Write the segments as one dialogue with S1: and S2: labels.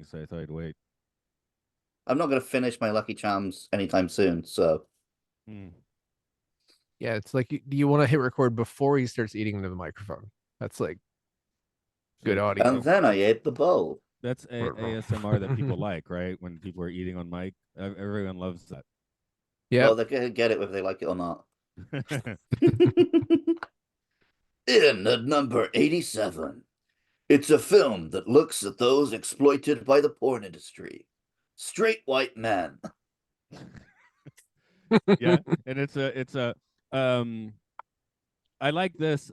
S1: so I thought I'd wait.
S2: I'm not going to finish my Lucky Charms anytime soon, so
S1: Hmm.
S3: Yeah, it's like you want to hit record before he starts eating into the microphone. That's like good
S1: So
S3: audio.
S2: and then I ate the bowl.
S1: that's ASMR that people like, right? When people are eating on mic, everyone loves that.
S3: Yep.
S2: Well, they're going to get it whether they like it or not. In at number 87, it's a film that looks at those exploited by the porn industry. Straight white men.
S1: Yeah, and it's a um I like this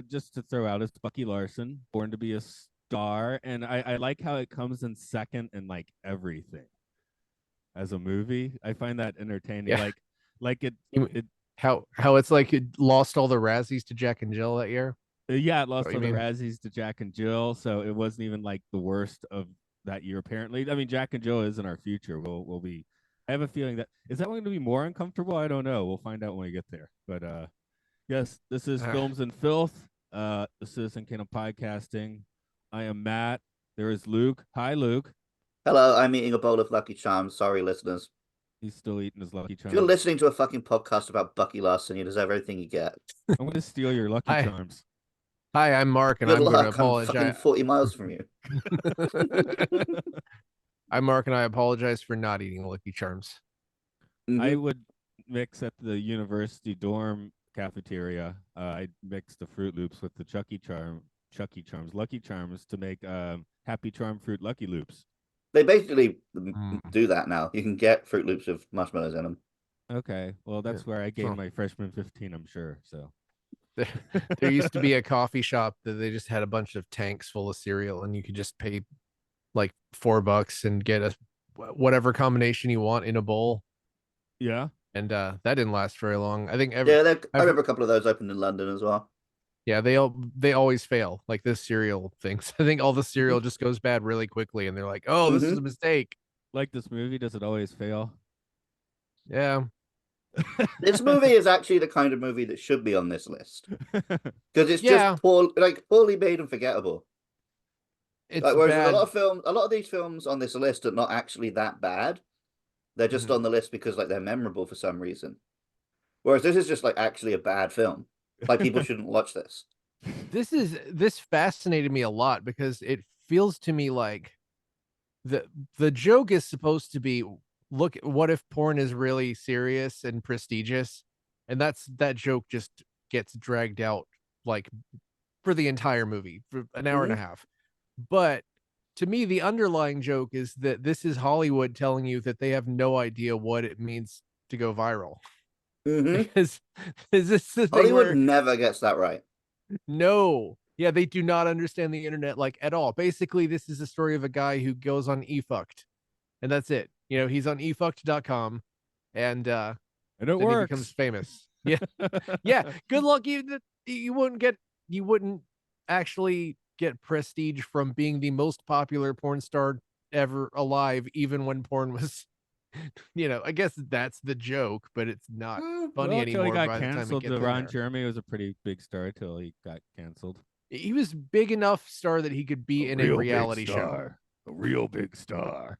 S1: just to throw out, it's Bucky Larson, Born to be a Star, and I like how it comes in second in like everything as a movie. I find that entertaining.
S3: Yeah.
S1: Like
S3: You-
S1: it
S3: how it's like it lost all the Razzies to Jack and Jill that year.
S1: yeah, it
S3: Is that
S1: lost
S3: what
S1: all
S3: you
S1: the
S3: mean?
S1: Razzies to Jack and Jill, so it wasn't even like the worst of that year apparently. I mean, Jack and Jill is in our future. We'll be I have a feeling that is that going to be more uncomfortable? I don't know. We'll find out when we get there. But yes, this is
S3: Ah,
S1: Films and Filth, the Citizen Kingdom podcasting. I am Matt. There is Luke. Hi, Luke.
S2: Hello, I'm eating a bowl of Lucky Charms. Sorry, listeners.
S1: He's still eating his Lucky
S2: If you're
S1: Charms.
S2: listening to a fucking podcast about Bucky Larson, you deserve everything you get.
S1: I'm going to steal your Lucky
S3: hi,
S1: Charms.
S3: hi. I'm Mark, and
S2: Good
S3: I'm going to
S2: luck. I'm fucking
S3: apologize.
S2: 40 miles from you.
S3: I'm Mark, and I apologize for not eating Lucky Charms.
S1: I
S2: Mhm.
S1: would mix at the university dorm cafeteria. I'd mix the Fruit Loops with the Chucky Charms, Lucky Charms to make Happy Charm Fruit Lucky Loops.
S2: They basically
S3: Mm,
S2: do that now. You can get Fruit Loops with marshmallows in them.
S1: Okay, well
S3: yeah.
S1: that's where I gained
S3: Oh.
S1: my freshman 15, I'm sure. So
S3: There, there used to be a coffee shop that they just had a bunch of tanks full of cereal, and you could just pay like $4 and get a whatever combination you want in a bowl.
S1: yeah.
S3: And that didn't last very long. I think
S2: Yeah, I
S3: I've
S2: remember a couple of those opened in London as well.
S3: yeah, they always fail, like this cereal things. I think all the cereal
S2: Hmm
S3: just goes bad really quickly, and they're like, "Oh, this is a
S2: hmm
S3: mistake."
S1: Like this movie, does it always fail?
S3: Yeah,
S2: This movie is actually the kind of movie that should be on this list because it's just
S3: yeah,
S2: poorly made and forgettable.
S3: it's
S2: Like, whereas there's
S3: bad.
S2: a lot of these films on this list are not actually that bad. They're just
S3: Mhm.
S2: on the list because like they're memorable for some reason. Whereas this is just like actually a bad film. Like people shouldn't watch this.
S3: This fascinated me a lot because it feels to me like the joke is supposed to be, look, what if porn is really serious and prestigious, and that joke just gets dragged out like for the entire movie for an hour and a
S2: Hmm
S3: half. But to me, the underlying joke is that this is Hollywood telling you that they have no idea what it means to go viral.
S2: hmm
S3: Because is this the thing
S2: Hollywood
S3: where
S2: never gets that right.
S3: no, yeah, they do not understand the internet like at all. Basically, this is a story of a guy who goes on efucked, and that's it. You know, he's on efucked.com, and
S1: And it
S3: then he becomes
S1: works.
S3: famous. Yeah, yeah. Good luck. You wouldn't actually get prestige from being the most popular porn star ever alive, even when porn was, I guess that's the joke, but it's not funny
S1: Well, until he
S3: anymore
S1: got
S3: by the time it
S1: canceled,
S3: gets
S1: the
S3: in
S1: Ron
S3: there.
S1: Jeremy was a pretty big star until he got canceled.
S3: He was big enough star that he could
S1: A
S3: be in a
S1: real big
S3: reality show.
S1: star. A real big star.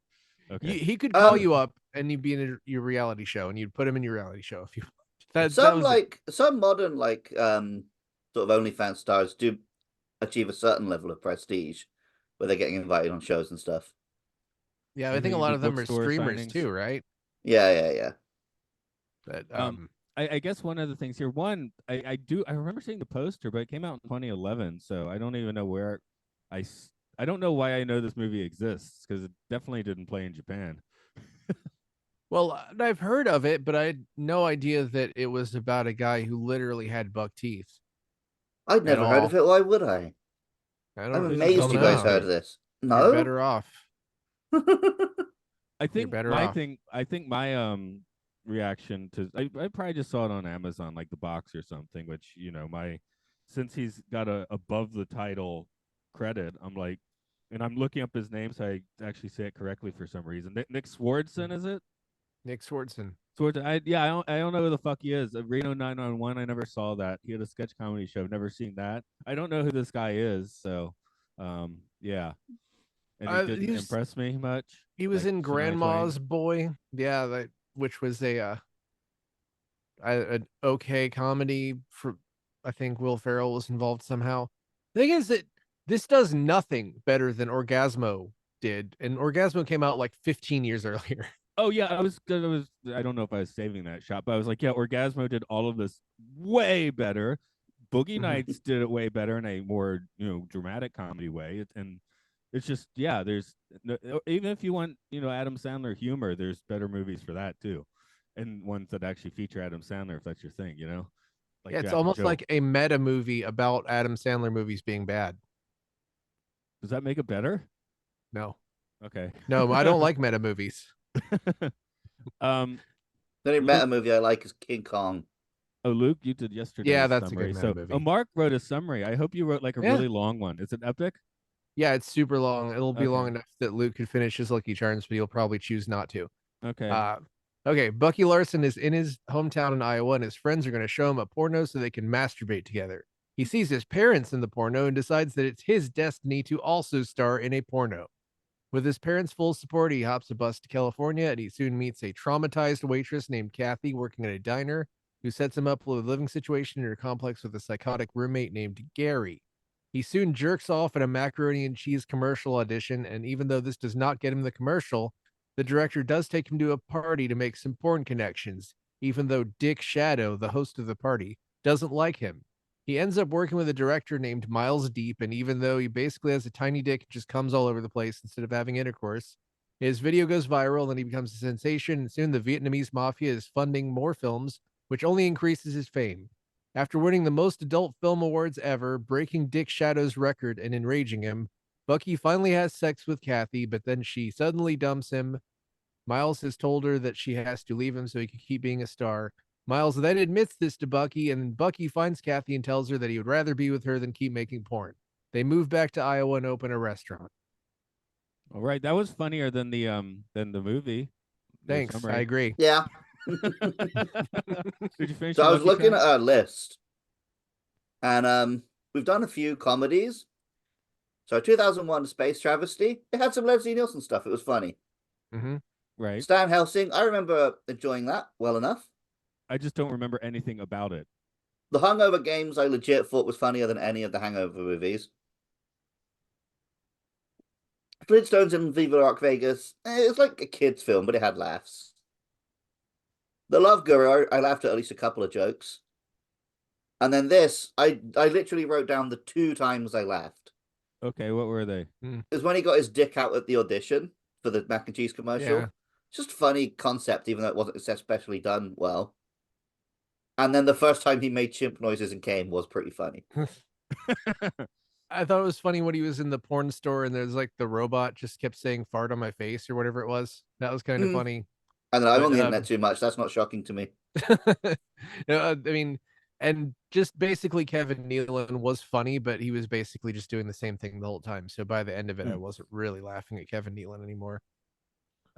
S1: Okay.
S3: He could call
S2: Um,
S3: you up and you'd be in your reality show, and you'd put him in your reality show if you. That
S2: some
S3: was it.
S2: like some modern sort of OnlyFans stars do achieve a certain level of prestige where they're getting invited on shows and stuff.
S3: Yeah, I
S1: You
S3: think a
S1: mean
S3: lot
S1: do
S3: of them are
S1: bookstore
S3: streamers
S1: signings?
S3: too, right?
S2: Yeah, yeah, yeah.
S3: But
S1: Um, I guess one of the things here, one, I remember seeing the poster, but it came out in 2011, so I don't even know where I s- I don't know why I know this movie exists because it definitely didn't play in Japan.
S3: well, I've heard of it, but I had no idea that it was about a guy who literally had buck teeth
S2: I'd
S3: at
S2: never heard of
S3: all.
S2: it. Why would I?
S3: I
S2: I'm
S3: don't
S1: They just
S2: amazed
S1: told
S2: you
S1: the
S2: guys
S3: know.
S2: heard of
S1: poster.
S2: this.
S3: You're
S2: No?
S3: better off.
S1: I
S3: You're
S1: think
S3: better
S1: my
S3: off.
S1: thing I think my reaction to I probably just saw it on Amazon like the box or something, which my since he's got a above the title credit, I'm like, and I'm looking up his name so I actually say it correctly for some reason. Nick Swardson, is it?
S3: Nick Swardson.
S1: Swardson. I don't know who the fuck he is. Reno 911. I never saw that. He had a sketch comedy show. Never seen that. I don't know who this guy is. So, yeah. and he didn't
S3: he was
S1: impress me much.
S3: he was
S1: Like
S3: in
S1: Shania Twain.
S3: Grandma's Boy. Yeah, which was an okay comedy for, I think Will Ferrell was involved somehow. The thing is that this does nothing better than Orgazmo did, and Orgazmo came out like 15 years earlier.
S1: Oh yeah, I don't know if I was saving that shot, but I was like, yeah, Orgasmo did all of this way better. Boogie Nights did it way better in a more dramatic comedy way, and it's just there's even if you want Adam Sandler humor, there's better movies for that too, and ones that actually feature Adam Sandler if that's your thing, like
S3: Yeah, it's
S1: Jack and
S3: almost
S1: Jill.
S3: like a meta movie about Adam Sandler movies being bad.
S1: Does that make it better?
S3: No,
S1: Okay.
S3: no, I don't like meta movies.
S1: um,
S2: The only
S1: Luke,
S2: meta movie I like is King Kong.
S1: oh Luke, you did
S3: Yeah,
S1: yesterday's
S3: that's a good
S1: summary.
S3: meta
S1: So,
S3: movie.
S1: Mark wrote a summary. I hope you wrote like a
S3: Yeah,
S1: really long one. Is it epic?
S3: yeah, it's super long. It'll be long
S1: Okay.
S3: enough that Luke could finish his Lucky Charms, but he'll probably choose not to.
S1: Okay.
S3: Uh, okay, Bucky Larson is in his hometown in Iowa, and his friends are going to show him a porno so they can masturbate together. He sees his parents in the porno and decides that it's his destiny to also star in a porno. With his parents' full support, he hops a bus to California, and he soon meets a traumatized waitress named Kathy working at a diner, who sets him up with a living situation in her complex with a psychotic roommate named Gary. He soon jerks off at a macaroni and cheese commercial audition, and even though this does not get him the commercial, the director does take him to a party to make some porn connections, even though Dick Shadow, the host of the party, doesn't like him. He ends up working with a director named Miles Deep, and even though he basically has a tiny dick, it just comes all over the place instead of having intercourse. His video goes viral and he becomes a sensation, and soon the Vietnamese mafia is funding more films, which only increases his fame. After winning the most adult film awards ever, breaking Dick Shadow's record and enraging him, Bucky finally has sex with Kathy, but then she suddenly dumps him. Miles has told her that she has to leave him so he can keep being a star. Miles then admits this to Bucky, and Bucky finds Kathy and tells her that he would rather be with her than keep making porn. They move back to Iowa and open a restaurant.
S1: All right. That was funnier than the movie. The
S3: Thanks, I
S1: summary.
S3: agree.
S2: Yeah.
S1: Did you finish
S2: So
S1: your
S2: I was
S1: Lucky
S2: looking at
S1: Charms?
S2: our list, and we've done a few comedies. So 2001: Space Travesty. It had some Leslie Nielsen stuff. It was funny.
S3: Mm-hmm.
S1: Right.
S2: Stan Helsing. I remember enjoying that well enough.
S1: I just don't remember anything about it.
S2: The Hungover Games I legit thought was funnier than any of the Hangover movies. Flintstones and Viva Rock Vegas. It's like a kid's film, but it had laughs. The Lavagirl, I laughed at least a couple of jokes. And then this, I literally wrote down the 2 times I laughed.
S1: Okay, what were they?
S2: It was when he got his dick out at the audition for the mac and cheese commercial.
S3: Yeah.
S2: Just funny concept, even though it wasn't especially done well. And then the first time he made chimp noises and came was pretty funny.
S3: I thought it was funny when he was in the porn store and there's like the robot just kept saying fart on my face or whatever it was. That was kind of funny.
S2: I don't know, I'm
S3: But
S2: on the internet too much. That's not shocking to me.
S3: I mean, and just basically Kevin Nealon was funny, but he was basically just doing the same thing the whole time. So by the end of it, I wasn't really laughing at Kevin Nealon anymore.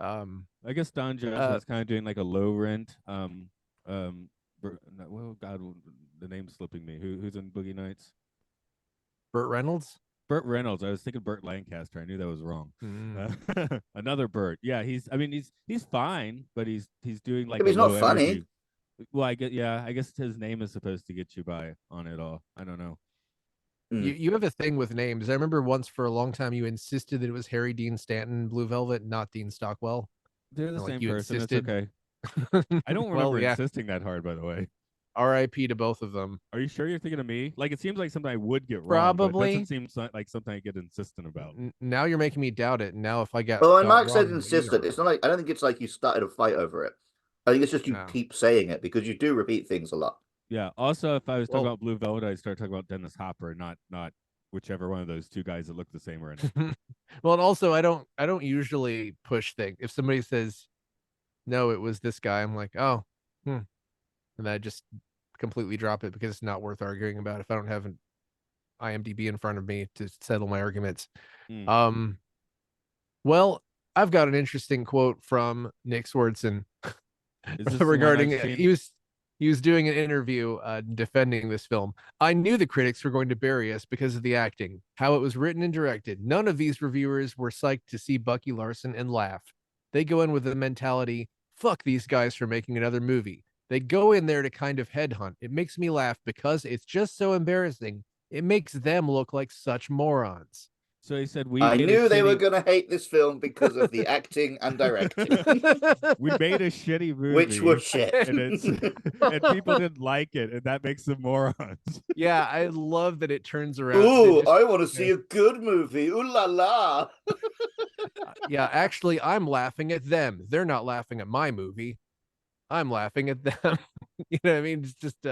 S1: I guess Don Johnson's kind of doing like a low rent. Well, God, the name's slipping me. Who's in Boogie Nights?
S3: Burt Reynolds.
S1: Burt Reynolds. I was thinking Burt Lancaster. I knew that was wrong. Another Burt. Yeah, he's. I mean, he's fine, but he's doing like
S2: But
S1: a
S2: he's not
S1: low
S2: funny.
S1: energy. Well, I guess his name is supposed to get you by on it all. I don't know.
S3: You have a thing with names. I remember once for a long time you insisted that it was Harry Dean Stanton, Blue Velvet, not Dean Stockwell.
S1: They're the
S3: Like
S1: same
S3: you
S1: person.
S3: insisted.
S1: It's okay. I don't remember
S3: Well, yeah.
S1: insisting that hard, by the way.
S3: R.I.P. to both of them.
S1: Are you sure you're thinking of me? Like it seems like something I would get wrong, but it
S3: Probably.
S1: doesn't seem like something I get insistent about.
S3: Now you're making me doubt it. Now if I get
S2: Well, when
S3: got
S2: Mark
S3: wrong,
S2: said
S3: you
S2: insistent,
S3: are
S2: it's not like I don't think it's like you started a fight over it. I think it's just you
S3: No.
S2: keep saying it because you do repeat things a lot.
S1: Yeah. Also, if I was talking
S3: Well-
S1: about Blue Velvet, I'd start talking about Dennis Hopper, not whichever one of those two guys that look the same are in it.
S3: Well, and also I don't usually push things. If somebody says no, it was this guy, I'm like, oh, and I just completely drop it because it's not worth arguing about if I don't have an IMDb in front of me to settle my arguments. Well, I've got an interesting quote from Nick Swardson
S1: Is this the one
S3: regarding
S1: I've seen?
S3: he was he was doing an interview defending this film. I knew the critics were going to bury us because of the acting, how it was written and directed. None of these reviewers were psyched to see Bucky Larson and laugh. They go in with the mentality, fuck these guys for making another movie. They go in there to kind of headhunt. It makes me laugh because it's just so embarrassing. It makes them look like such morons.
S1: So he said we
S2: I
S1: made
S2: knew
S1: a
S2: they were
S1: shitty
S2: going to hate this film because of the acting and directing,
S1: we made a shitty movie,
S2: which were shit.
S1: and it's and people didn't like it, and that makes them morons.
S3: Yeah, I love that it turns around.
S2: Ooh,
S3: just,
S2: I want to see a good movie. Ooh la la.
S3: yeah, actually, I'm laughing at them. They're not laughing at my movie. I'm laughing at them. You know what I mean? It's just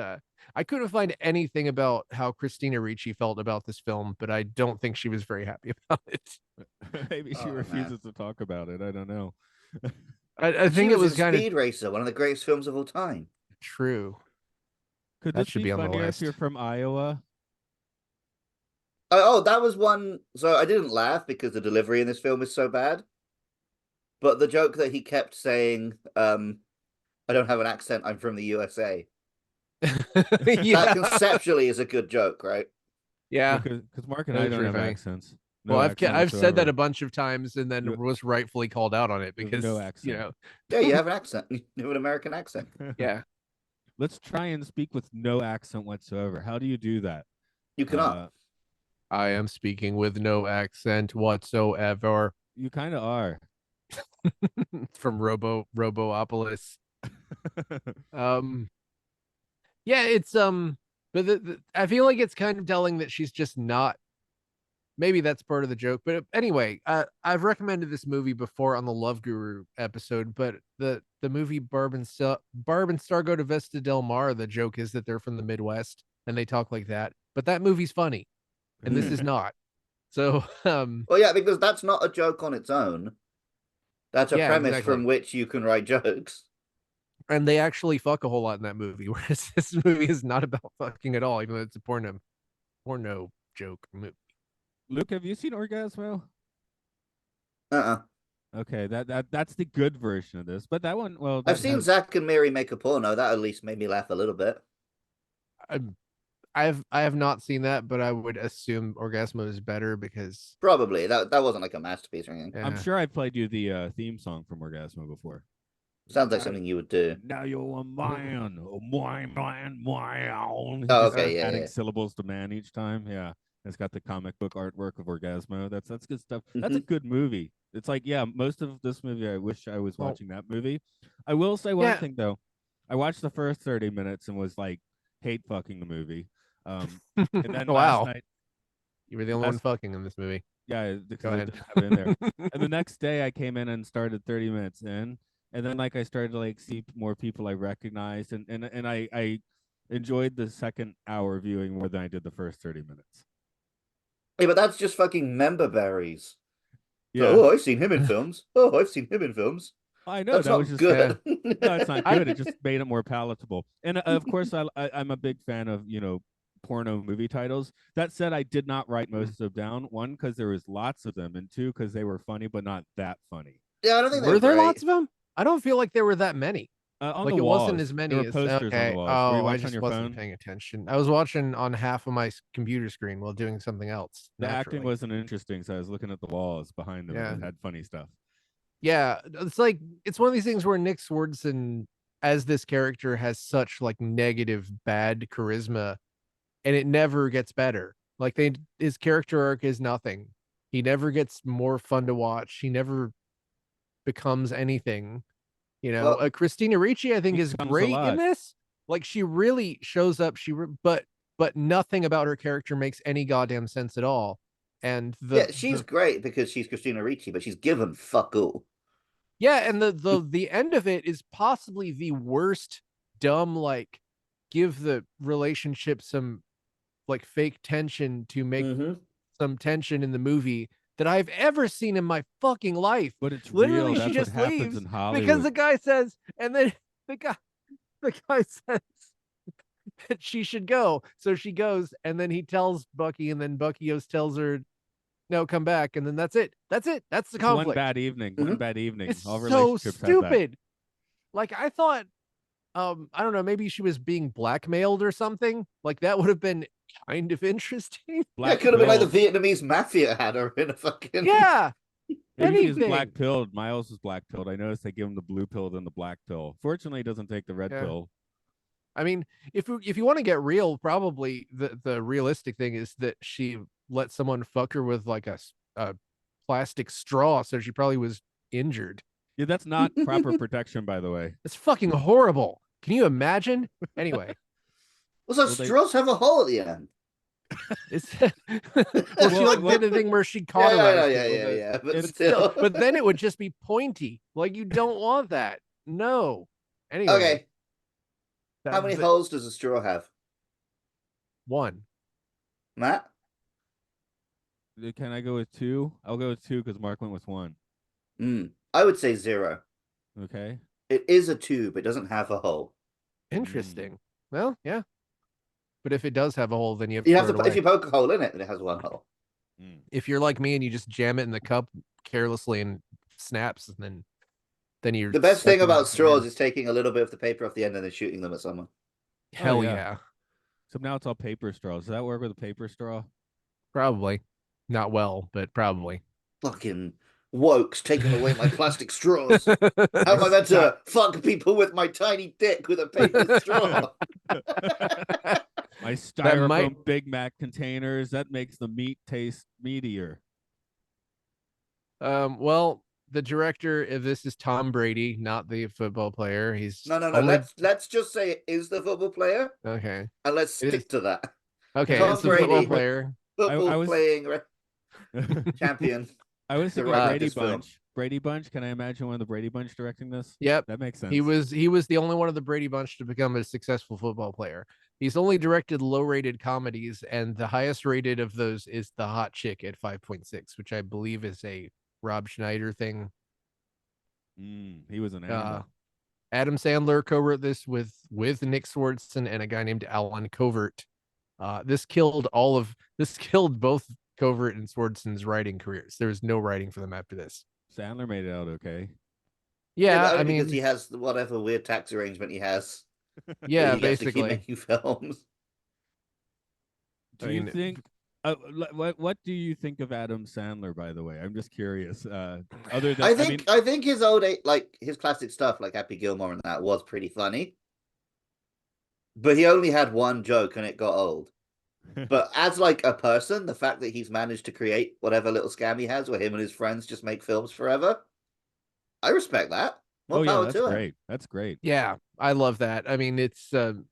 S3: I couldn't find anything about how Christina Ricci felt about this film, but I don't think she was very happy about it.
S1: Maybe she refuses to talk about it. I don't know.
S3: I think it was kind
S2: Speed Racer, one of the greatest films of all time.
S3: True.
S1: Could
S3: That
S1: this
S3: should
S1: be
S3: be on the
S1: funnier if
S3: list.
S1: you're from Iowa?
S2: Oh, that was one. So I didn't laugh because the delivery in this film is so bad. But the joke that he kept saying, I don't have an accent, I'm from the USA. That conceptually is a good joke, right?
S3: Yeah.
S1: Because Mark and I don't have accents.
S3: No, well, I've said that a bunch of times and then was rightfully called out on it because
S1: no accent.
S2: Yeah, you have an accent. You have an American accent.
S3: Yeah.
S1: Let's try and speak with no accent whatsoever. How do you do that?
S2: You cannot.
S3: I am speaking with no accent whatsoever.
S1: You kind of are.
S3: From Roboopolis. Yeah, it's but I feel like it's kind of telling that she's just not. Maybe that's part of the joke, but anyway, I've recommended this movie before on the Love Guru episode, but the movie Barb and Star Go to Vista Del Mar, the joke is that they're from the Midwest and they talk like that, but that movie's funny, and this is not. So,
S2: well, yeah, because that's not a joke on its own. That's a premise from which you can write jokes.
S3: And they actually fuck a whole lot in that movie, whereas this movie is not about fucking at all, even though it's a porno joke movie.
S1: Luke, have you seen Orgazmo? Okay, that's the good version of this, but that one, well,
S2: I've seen Zach and Miri make a porno. That at least made me laugh a little bit.
S3: I have not seen that, but I would assume Orgazmo is better because
S2: probably that wasn't like a masterpiece or anything.
S1: Yeah. I'm sure I played you the theme song from Orgazmo before.
S2: Sounds like something you would do.
S1: Now you're a man, man.
S2: Oh, okay, yeah,
S1: adding syllables to man each time. Yeah, it's got the comic book artwork of Orgazmo. That's good stuff. That's a good movie. It's like, yeah, most of this movie, I wish I was watching that movie. I will say one thing though. I watched the first 30 minutes and was like hate fucking the movie. And then last night,
S3: you were the only one fucking in this movie.
S1: Yeah,
S3: go ahead.
S1: Have it in there. And the next day, I came in and started 30 minutes in, and then like I started to like see more people I recognized, and I enjoyed the second hour viewing more than I did the first 30 minutes.
S2: Hey, but that's just fucking member berries.
S1: Yeah.
S2: Oh, I've seen him in films. Oh, I've seen him in films.
S1: I know
S2: that's
S1: that
S2: not
S1: was just
S2: good.
S1: No, it's not good. It just made it more palatable. And of course, I'm a big fan of porno movie titles. That said, I did not write most of them down. One, because there was lots of them, and two, because they were funny but not that funny.
S2: Yeah, I don't think
S3: were there lots of them. I don't feel like there were that many.
S1: On
S3: like
S1: the
S3: it
S1: walls.
S3: wasn't as many
S1: there were
S3: as
S1: posters on the walls.
S3: Oh, I just wasn't paying attention. I was watching on half of my computer screen while doing something else.
S1: The acting wasn't interesting, so I was looking at the walls behind them and it had funny stuff.
S3: Yeah, it's like it's one of these things where Nick Swardson as this character has such like negative bad charisma, and it never gets better. Like his character arc is nothing. He never gets more fun to watch. He never becomes anything. Christina Ricci, I think, is great in this. Like she really shows up. But nothing about her character makes any goddamn sense at all. And
S2: she's great because she's Christina Ricci, but she's given fuck all.
S3: Yeah, and the end of it is possibly the worst dumb, like give the relationship some like fake tension to make some tension in the movie that I've ever seen in my fucking life.
S1: But it's
S3: literally
S1: real.
S3: she
S1: That's
S3: just
S1: what
S3: leaves
S1: happens in Hollywood.
S3: because the guy says, and then the guy says that she should go. So she goes, and then he tells Bucky, and then Bucky tells her, no, come back, and then that's it. That's it. That's the conflict.
S1: One bad evening. One bad evening.
S3: It's
S1: all
S3: so
S1: relationships
S3: stupid.
S1: have that.
S3: Like I thought I don't know, maybe she was being blackmailed or something. Like that would have been kind of interesting.
S2: Yeah, it
S1: Black
S2: could have been like the
S1: pilled.
S2: Vietnamese mafia had her in a fucking.
S3: Yeah,
S1: Maybe she's black
S3: anything.
S1: pilled. Miles is black pilled. I noticed they give him the blue pill than the black pill. Fortunately, he doesn't take the red
S3: Yeah.
S1: pill.
S3: I mean, if you want to get real, probably the realistic thing is that she let someone fuck her with like a plastic straw, so she probably was injured.
S1: Yeah, that's not proper protection, by the way.
S3: It's fucking horrible. Can you imagine? Anyway,
S2: Also,
S1: Well, they-
S2: straws have a hole at the end.
S3: it's well, she like did the thing where she cauterized it.
S2: Yeah. But
S1: It's
S2: still.
S3: But then it would just be pointy. Like you don't want that. No. Anyway,
S2: Okay. How many holes does a straw have?
S3: One.
S2: Matt?
S1: Can I go with 2? I'll go with 2 because Mark went with 1.
S2: I would say 0.
S1: Okay.
S2: It is a tube. It doesn't have a hole.
S3: Interesting. Well, yeah. But if it does have a hole, then you have
S2: You
S3: to
S2: have
S3: throw
S2: to
S3: it away.
S2: if you poke a hole in it, then it has one hole.
S3: If you're like me and you just jam it in the cup carelessly and snaps, and then you're
S2: The best thing
S3: sucking
S2: about
S3: it
S2: straws
S3: in.
S2: is taking a little bit of the paper off the end and then shooting them at someone.
S3: Hell
S1: Oh, yeah.
S3: yeah.
S1: So now it's all paper straws. Does that work with a paper straw?
S3: Probably. Not well, but probably.
S2: Fucking wokes taking away my plastic straws. How am I meant to fuck people with my tiny dick with a paper straw?
S1: My styrofoam
S3: might-
S1: Big Mac containers, that makes the meat taste meatier.
S3: Well, the director of this is Tom Brady, not the football player. He's
S2: No.
S3: only...
S2: Let's just say it is the football player,
S3: Okay.
S2: and let's stick to that.
S3: Okay,
S2: Tom
S3: it's the football
S2: Brady.
S3: player.
S2: Football
S1: was-
S2: playing champion.
S1: I was thinking
S2: Directed
S1: Brady
S2: this film.
S1: Bunch. Brady Bunch. Can I imagine one of the Brady Bunch directing this?
S3: Yep.
S1: That makes sense.
S3: He was the only one of the Brady Bunch to become a successful football player. He's only directed low-rated comedies, and the highest rated of those is The Hot Chick at 5.6, which I believe is a Rob Schneider thing.
S1: He was an animal.
S3: Adam Sandler co-wrote this with Nick Swardson and a guy named Alan Covert. This killed both Covert and Swardson's writing careers. There was no writing for them after this.
S1: Sandler made it out okay.
S3: Yeah,
S2: but
S3: I mean,
S2: because he has whatever weird tax arrangement he has.
S3: yeah,
S2: he gets to keep
S3: basically.
S2: making films.
S1: Do you think? What do you think of Adam Sandler? By the way, I'm just curious. Other than
S2: I think his his classic stuff like Happy Gilmore and that was pretty funny, but he only had one joke and it got old. But as like a person, the fact that he's managed to create whatever little scam he has where him and his friends just make films forever, I respect that. More power
S1: that's
S2: to
S1: great.
S2: him.
S1: That's great.
S3: Yeah, I love that. I mean, it's and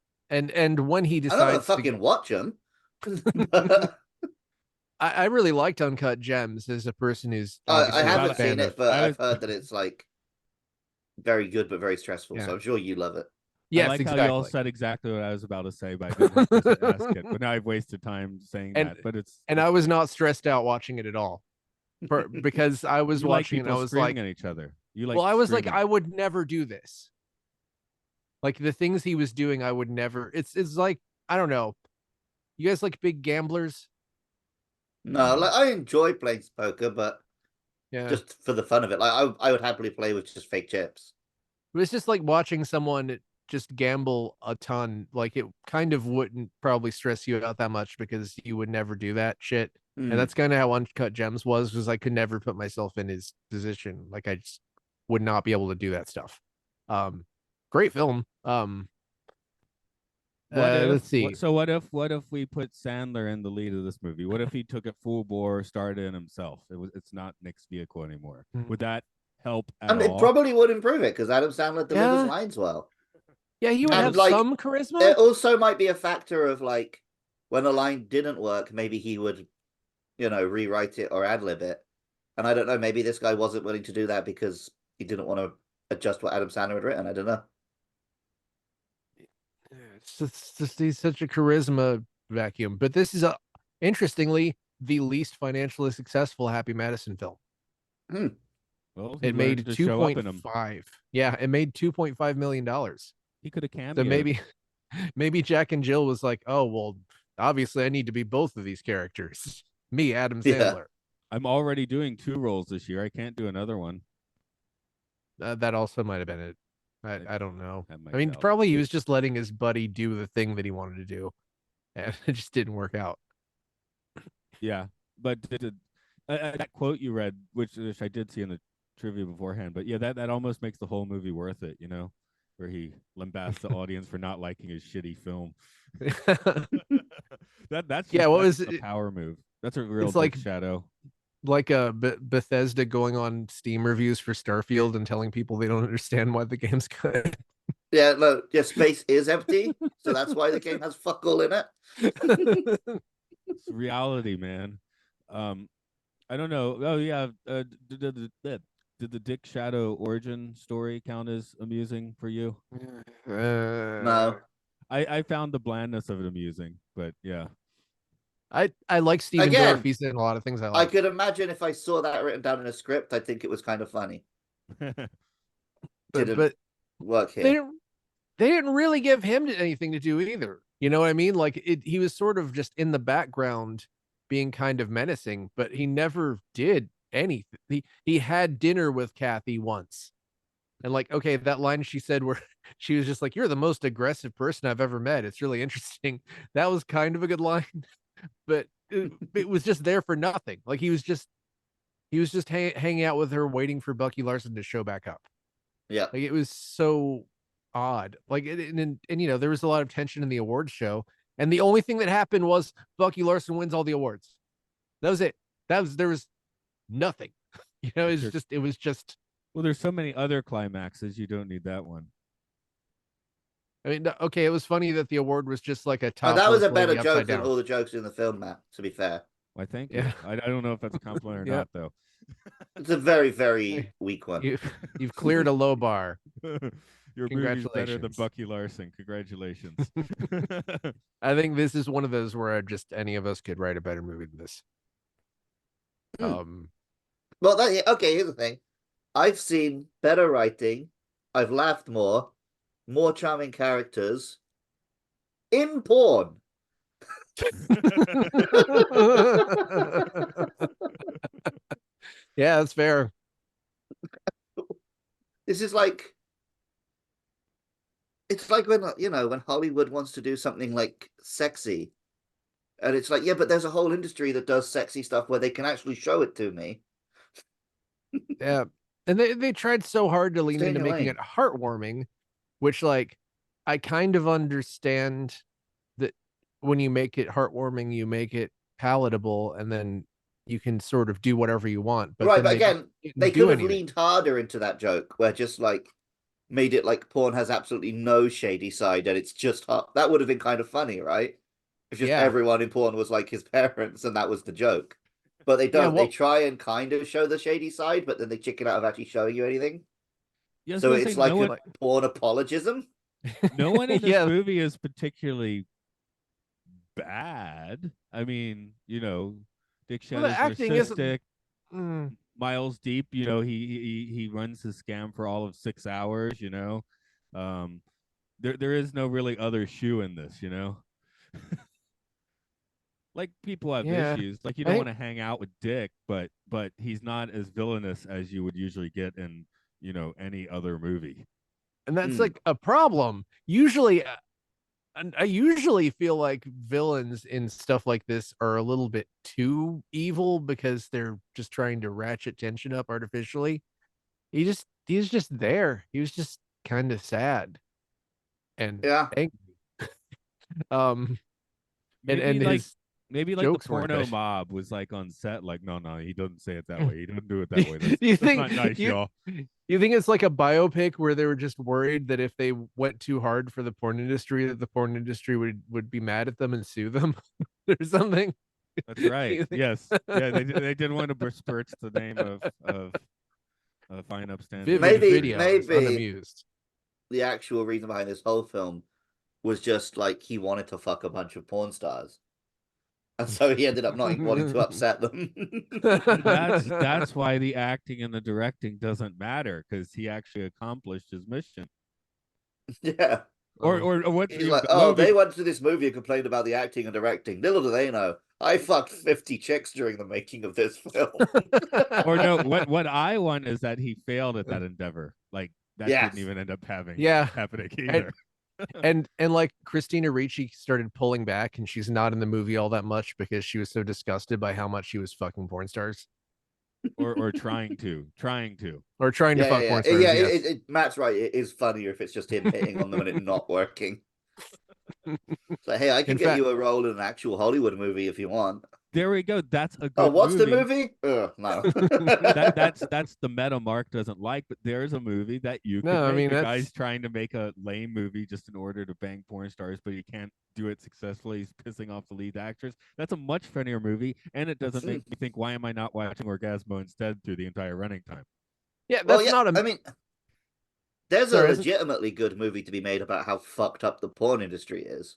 S3: when he
S2: I'm not gonna
S3: decides
S2: fucking watch him.
S3: I really liked Uncut Gems as a person who's
S2: I
S3: obviously not a
S2: haven't
S3: fan
S2: seen
S3: of-
S2: it, but I've heard that it's like very good but very stressful.
S3: Yeah.
S2: So I'm sure you love it.
S3: Yes,
S1: I like
S3: exactly.
S1: how y'all said exactly what I was about to say, but I didn't have to ask it. But now I've wasted time saying that. But
S3: And I was not stressed out watching it at all, because I was
S1: you
S3: watching
S1: like
S3: and I
S1: people
S3: was
S1: screaming
S3: like,
S1: at each other. You like?
S3: well, I was like,
S1: screaming.
S3: I would never do this. Like the things he was doing, I would never. It's like, I don't know. You guys like big gamblers?
S2: No, like I enjoy playing poker, but
S3: Yeah.
S2: just for the fun of it. Like I would happily play with just fake chips.
S3: It was just like watching someone just gamble a ton. Like it kind of wouldn't probably stress you out that much because you would never do that shit. And that's kind of how Uncut Gems was, because I could never put myself in his position. Like I just would not be able to do that stuff. Great film. Let's see.
S1: So what if we put Sandler in the lead of this movie? What if he took it full bore, started in himself? It's not Nick's vehicle anymore. Would that help at
S2: And it
S1: all?
S2: probably would improve it because Adam Sandler delivers
S3: Yeah.
S2: lines well.
S3: Yeah, he would
S2: And,
S3: have
S2: like,
S3: some charisma.
S2: It also might be a factor of like when a line didn't work, maybe he would, rewrite it or ad lib it. And I don't know, maybe this guy wasn't willing to do that because he didn't want to adjust what Adam Sandler had written. I don't know.
S3: It's just he's such a charisma vacuum. But this is interestingly the least financially successful Happy Madison film.
S1: Well, he
S3: It
S1: learned
S3: made
S1: to show up in 'em.
S3: 2.5. Yeah, it made $2.5 million.
S1: He could have cameoed.
S3: So maybe Jack and Jill was like, oh well, obviously I need to be both of these characters. Me, Adam
S2: Yeah.
S3: Sandler.
S1: I'm already doing 2 roles this year. I can't do another one.
S3: That also might have been it. I don't know.
S1: At my
S3: I mean,
S1: belt.
S3: probably he was just letting his buddy do the thing that he wanted to do, and it just didn't work out.
S1: Yeah, but that quote you read, which I did see in the trivia beforehand, but yeah, that almost makes the whole movie worth it, you know, where he lambasts the audience for not liking his shitty film. That's
S3: Yeah,
S1: just
S3: what
S1: that's
S3: was
S1: a
S3: it?
S1: power move. That's a real
S3: It's
S1: Dick
S3: like
S1: Shadow.
S3: a Bethesda going on Steam reviews for Starfield and telling people they don't understand why the game's good.
S2: Yeah, no, yeah, space is empty, so that's why the game has fuck all in it.
S1: It's reality, man. Um, I don't know. Oh yeah, did the Dick Shadow origin story count as amusing for you?
S2: No.
S1: I found the blandness of it amusing, but yeah.
S3: I like Steven Dorff.
S2: Again,
S3: He's in a lot of things I
S2: I
S3: like.
S2: could imagine if I saw that written down in a script, I'd think it was kind of funny. Didn't
S3: But
S2: work
S3: they
S2: here.
S3: didn't they didn't really give him anything to do either. You know what I mean? Like he was sort of just in the background being kind of menacing, but he never did anything. He had dinner with Kathy once. And like, okay, that line she said where she was just like, "You're the most aggressive person I've ever met." It's really interesting. That was kind of a good line, but it was just there for nothing. Like he was just hanging out with her, waiting for Bucky Larson to show back up.
S2: Yeah.
S3: Like it was so odd. Like and you know, there was a lot of tension in the awards show, and the only thing that happened was Bucky Larson wins all the awards. That was it. There was nothing. You know, it was just.
S1: Well, there's so many other climaxes. You don't need that one.
S3: I mean, okay, it was funny that the award was just like a
S2: That was
S3: topless
S2: a better
S3: lady
S2: joke
S3: upside
S2: than
S3: down.
S2: all the jokes in the film, Matt, to be fair.
S1: Why, thank
S3: Yeah.
S1: you. I don't know if that's a compliment or
S3: Yeah.
S1: not, though.
S2: It's a very, very weak one.
S3: You've cleared a low bar.
S1: Your movie's better than
S3: Congratulations.
S1: Bucky Larson. Congratulations.
S3: I think this is one of those where just any of us could write a better movie than this.
S2: Well, okay, here's the thing. I've seen better writing. I've laughed more charming characters in porn.
S3: Yeah, that's fair.
S2: This is like, it's like when, you know, when Hollywood wants to do something like sexy, and it's like, yeah, but there's a whole industry that does sexy stuff where they can actually show it to me.
S3: Yeah. And they tried so hard to lean
S2: Stay in
S3: into
S2: your
S3: making
S2: lane.
S3: it heartwarming, which like I kind of understand that when you make it heartwarming, you make it palatable, and then you can sort of do whatever you want. But
S2: Right,
S3: then
S2: but
S3: they just
S2: again, they
S3: didn't
S2: could
S3: do
S2: have
S3: anything.
S2: leaned harder into that joke, where just like made it like porn has absolutely no shady side, and it's just that would have been kind of funny, right? If just
S3: Yeah.
S2: everyone in porn was like his parents, and that was the joke. But they
S3: Yeah,
S2: don't. They try and kind of show the shady side, but then they chicken out of actually showing you anything.
S1: Yeah, I was
S2: So
S1: gonna say
S2: it's like
S1: no
S2: a
S1: one,
S2: porn apologism.
S1: no one in this
S3: yeah.
S1: movie is particularly bad. I mean, you know, Dick
S3: Well, the
S1: Shadow's
S3: acting isn't.
S1: narcissistic. Miles Deep, you know, he runs his scam for all of 6 hours. You know, there is no really other shoe in this. You know, like people have
S3: Yeah.
S1: issues. Like you
S3: I
S1: don't
S3: think
S1: want to hang out with Dick, but he's not as villainous as you would usually get in any other movie.
S3: and that's like a problem. Usually I usually feel like villains in stuff like this are a little bit too evil because they're just trying to ratchet tension up artificially. He's just there. He was just kind of sad and
S2: Yeah.
S3: angry. Um
S1: Maybe
S3: and
S1: like
S3: his
S1: maybe like the
S3: jokes weren't
S1: porno
S3: good.
S1: mob was like on set, like, no, he doesn't say it that way. He doesn't do it that way. That's
S3: you
S1: that's
S3: think
S1: not nice,
S3: you
S1: y'all.
S3: you think it's like a biopic where they were just worried that if they went too hard for the porn industry, that the porn industry would be mad at them and sue them or something?
S1: That's right.
S3: You think-
S1: Yes. Yeah, they didn't want to besmirch the name of fine upstanding.
S3: Vivid
S2: Maybe
S3: video is unamused.
S2: the actual reason behind this whole film was just like he wanted to fuck a bunch of porn stars, and so he ended up not wanting to upset them.
S1: That's why the acting and the directing doesn't matter, because he actually accomplished his mission.
S2: Yeah.
S1: Or what?
S2: He's like, oh, they went to this movie and complained about the acting and directing. Little do they know, I fucked 50 chicks during the making of this film.
S1: Or no, what I want is that he failed at that endeavor. Like that didn't
S2: Yes.
S1: even end up
S3: Yeah.
S1: happening
S3: And,
S1: either.
S3: and like Christina Ricci started pulling back, and she's not in the movie all that much because she was so disgusted by how much she was fucking porn stars
S1: or trying to
S3: or trying to
S2: Yeah,
S3: fuck
S2: yeah,
S3: porn
S2: yeah.
S3: stars.
S2: Yeah,
S3: Yes.
S2: Matt's right. It is funnier if it's just him hitting on them and it not working. It's like, hey, I can
S3: In
S2: get
S3: fact,
S2: you a role in an actual Hollywood movie if you want.
S1: There we go. That's a
S2: Oh,
S1: good
S2: what's the
S1: movie.
S2: movie? No.
S1: That's the meta Mark doesn't like, but there's a movie that you could
S3: no, I
S1: make.
S3: mean
S1: A guy's
S3: that's
S1: trying to make a lame movie just in order to bang porn stars, but he can't do it successfully. He's pissing off the lead actress. That's a much funnier movie, and it doesn't make me think, why am I not watching Orgazmo instead through the entire running time?
S3: yeah,
S2: Well,
S3: that's
S2: yeah.
S3: not a
S2: I mean, there's a
S3: sorry, isn't
S2: legitimately good movie to be made about how fucked up the porn industry is.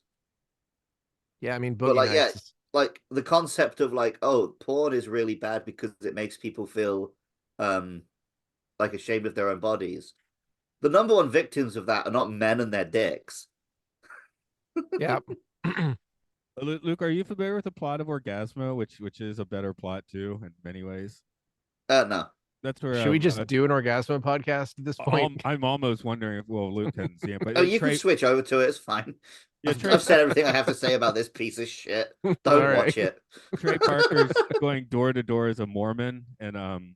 S3: yeah, I mean
S2: But
S3: Boogie
S2: like, yeah,
S3: Nights is
S2: like the concept of like, oh, porn is really bad because it makes people feel um like ashamed of their own bodies. The number one victims of that are not men and their dicks.
S3: yeah.
S1: Luke, are you familiar with the plot of Orgasmo, which is a better plot too in many ways?
S2: No.
S1: That's where
S3: Should we just do an Orgasmo podcast at this point?
S1: I'm almost wondering if Luke can see it, but
S2: Oh, you can
S1: Trey,
S2: switch over to it. It's fine.
S1: yeah,
S2: I've said everything I have to say about this piece of shit.
S3: All
S2: Don't
S3: right.
S2: watch it.
S1: Trey Parker's going door to door as a Mormon, and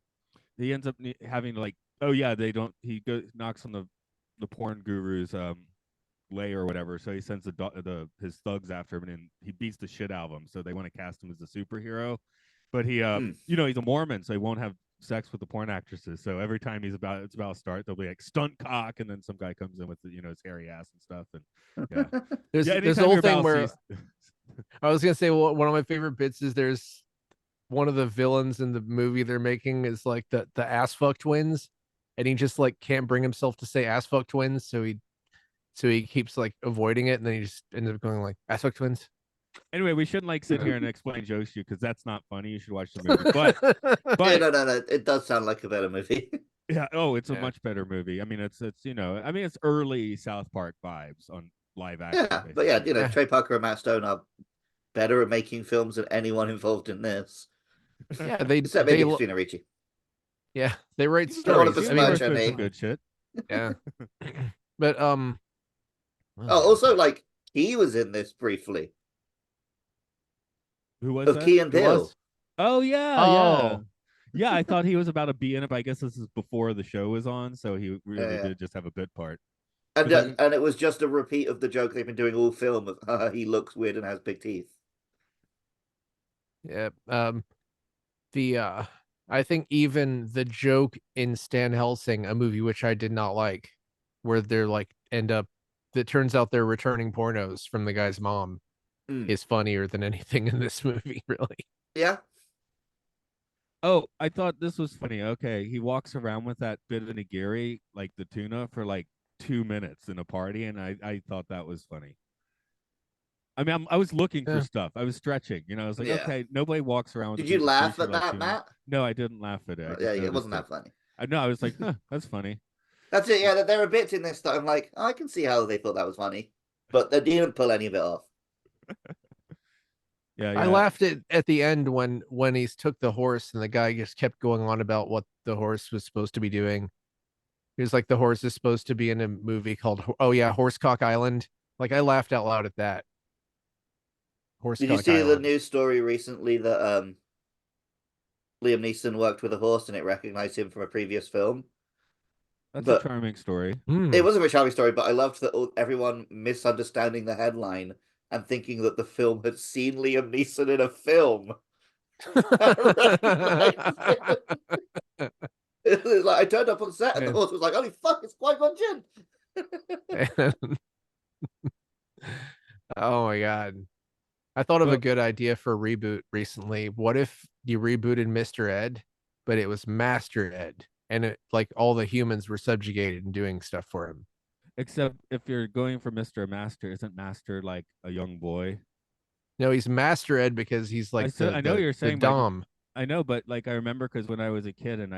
S1: he ends up having like, oh yeah, they don't. He knocks on the porn guru's lay or whatever, so he sends his thugs after him, and he beats the shit out of him. So they want to cast him as a superhero, but he he's a Mormon, so he won't have sex with the porn actresses. So every time it's about to start, they'll be like stunt cock, and then some guy comes in with his hairy ass and stuff, and yeah,
S3: There's
S1: yeah.
S3: there's a
S1: Anytime
S3: whole
S1: you're
S3: thing
S1: about
S3: where
S1: sees,
S3: I was gonna say, well, one of my favorite bits is there's one of the villains in the movie they're making is like the ass fuck twins, and he just like can't bring himself to say ass fuck twins, so he keeps like avoiding it, and then he just ends up going like ass fuck twins.
S1: anyway, we shouldn't like sit here and explain jokes to you because that's not funny. You should watch the movie, but
S2: Yeah, no. It does sound like a better movie.
S1: yeah, oh, it's a
S3: Yeah.
S1: much better movie. I mean, it's it's early South Park vibes on live action.
S2: Yeah, but
S1: Basically.
S2: yeah,
S3: Yeah.
S2: Trey Parker and Matt Stone are better at making films than anyone involved in this.
S3: Yeah,
S2: Except maybe Christina Ricci.
S3: yeah, they write
S2: Don't want
S3: stories.
S2: to
S3: I mean,
S2: besmirch her
S1: some
S2: name.
S1: good shit.
S3: yeah, but
S2: Oh, also, like, he was in this briefly.
S1: Who was
S2: Of
S1: that?
S2: Key and
S3: Who
S2: Peele.
S3: was?
S1: Oh yeah, yeah.
S3: Oh,
S1: Yeah, I thought he was about to be in it, but I guess this is before the show was on, so he really
S2: Yeah.
S1: did just have a bit part.
S2: And
S1: 'Cause
S2: and it was just a repeat of the joke they've been doing all film of he looks weird and has big teeth.
S3: yeah. The I think even the joke in Stan Helsing, a movie which I did not like, where they're like end up, that turns out they're returning pornos from the guy's mom, is funnier than anything in this movie, really.
S2: Yeah.
S1: oh, I thought this was funny. Okay, he walks around with that bit of nigiri, like the tuna, for like 2 minutes in a party, and I thought that was funny. I mean, I was looking for
S3: Yeah.
S1: stuff. I was stretching. I was like,
S2: Yeah.
S1: okay, nobody walks around with
S2: Did
S1: a
S2: you
S1: piece of
S2: laugh
S1: sushi
S2: at
S1: like
S2: that,
S1: tuna.
S2: Matt?
S1: No, I didn't laugh at it. I just
S2: Yeah, it
S1: noticed
S2: wasn't that funny.
S1: I know. I was like, huh, that's funny.
S2: That's it. Yeah, there are bits in this that I'm like, I can see how they thought that was funny, but they didn't pull any of it off.
S1: Yeah,
S3: I
S1: yeah.
S3: laughed at the end when he took the horse and the guy just kept going on about what the horse was supposed to be doing. He was like, the horse is supposed to be in a movie called Horsecock Island. Like, I laughed out loud at that.
S2: Did you
S3: Horsecock
S2: see the
S3: Island.
S2: news story recently that Liam Neeson worked with a horse and it recognized him from a previous film?
S1: That's a
S2: But
S1: charming story.
S2: it wasn't a charming story, but I loved that everyone misunderstanding the headline and thinking that the film had seen Liam Neeson in a film. It was like I turned up on set and the horse was like, "Holy fuck, it's Qui-Gon Jinn."
S3: Oh my god. I thought of a good idea for a reboot recently. What if you rebooted Mr. Ed, but it was Master Ed, and it like all the humans were subjugated and doing stuff for him?
S1: Except if you're going for Mr. Master, isn't Master like a young boy?
S3: No, he's Master Ed because he's like
S1: I know you're
S3: the
S1: saying,
S3: Dom.
S1: I know, but like I remember because when I was a kid and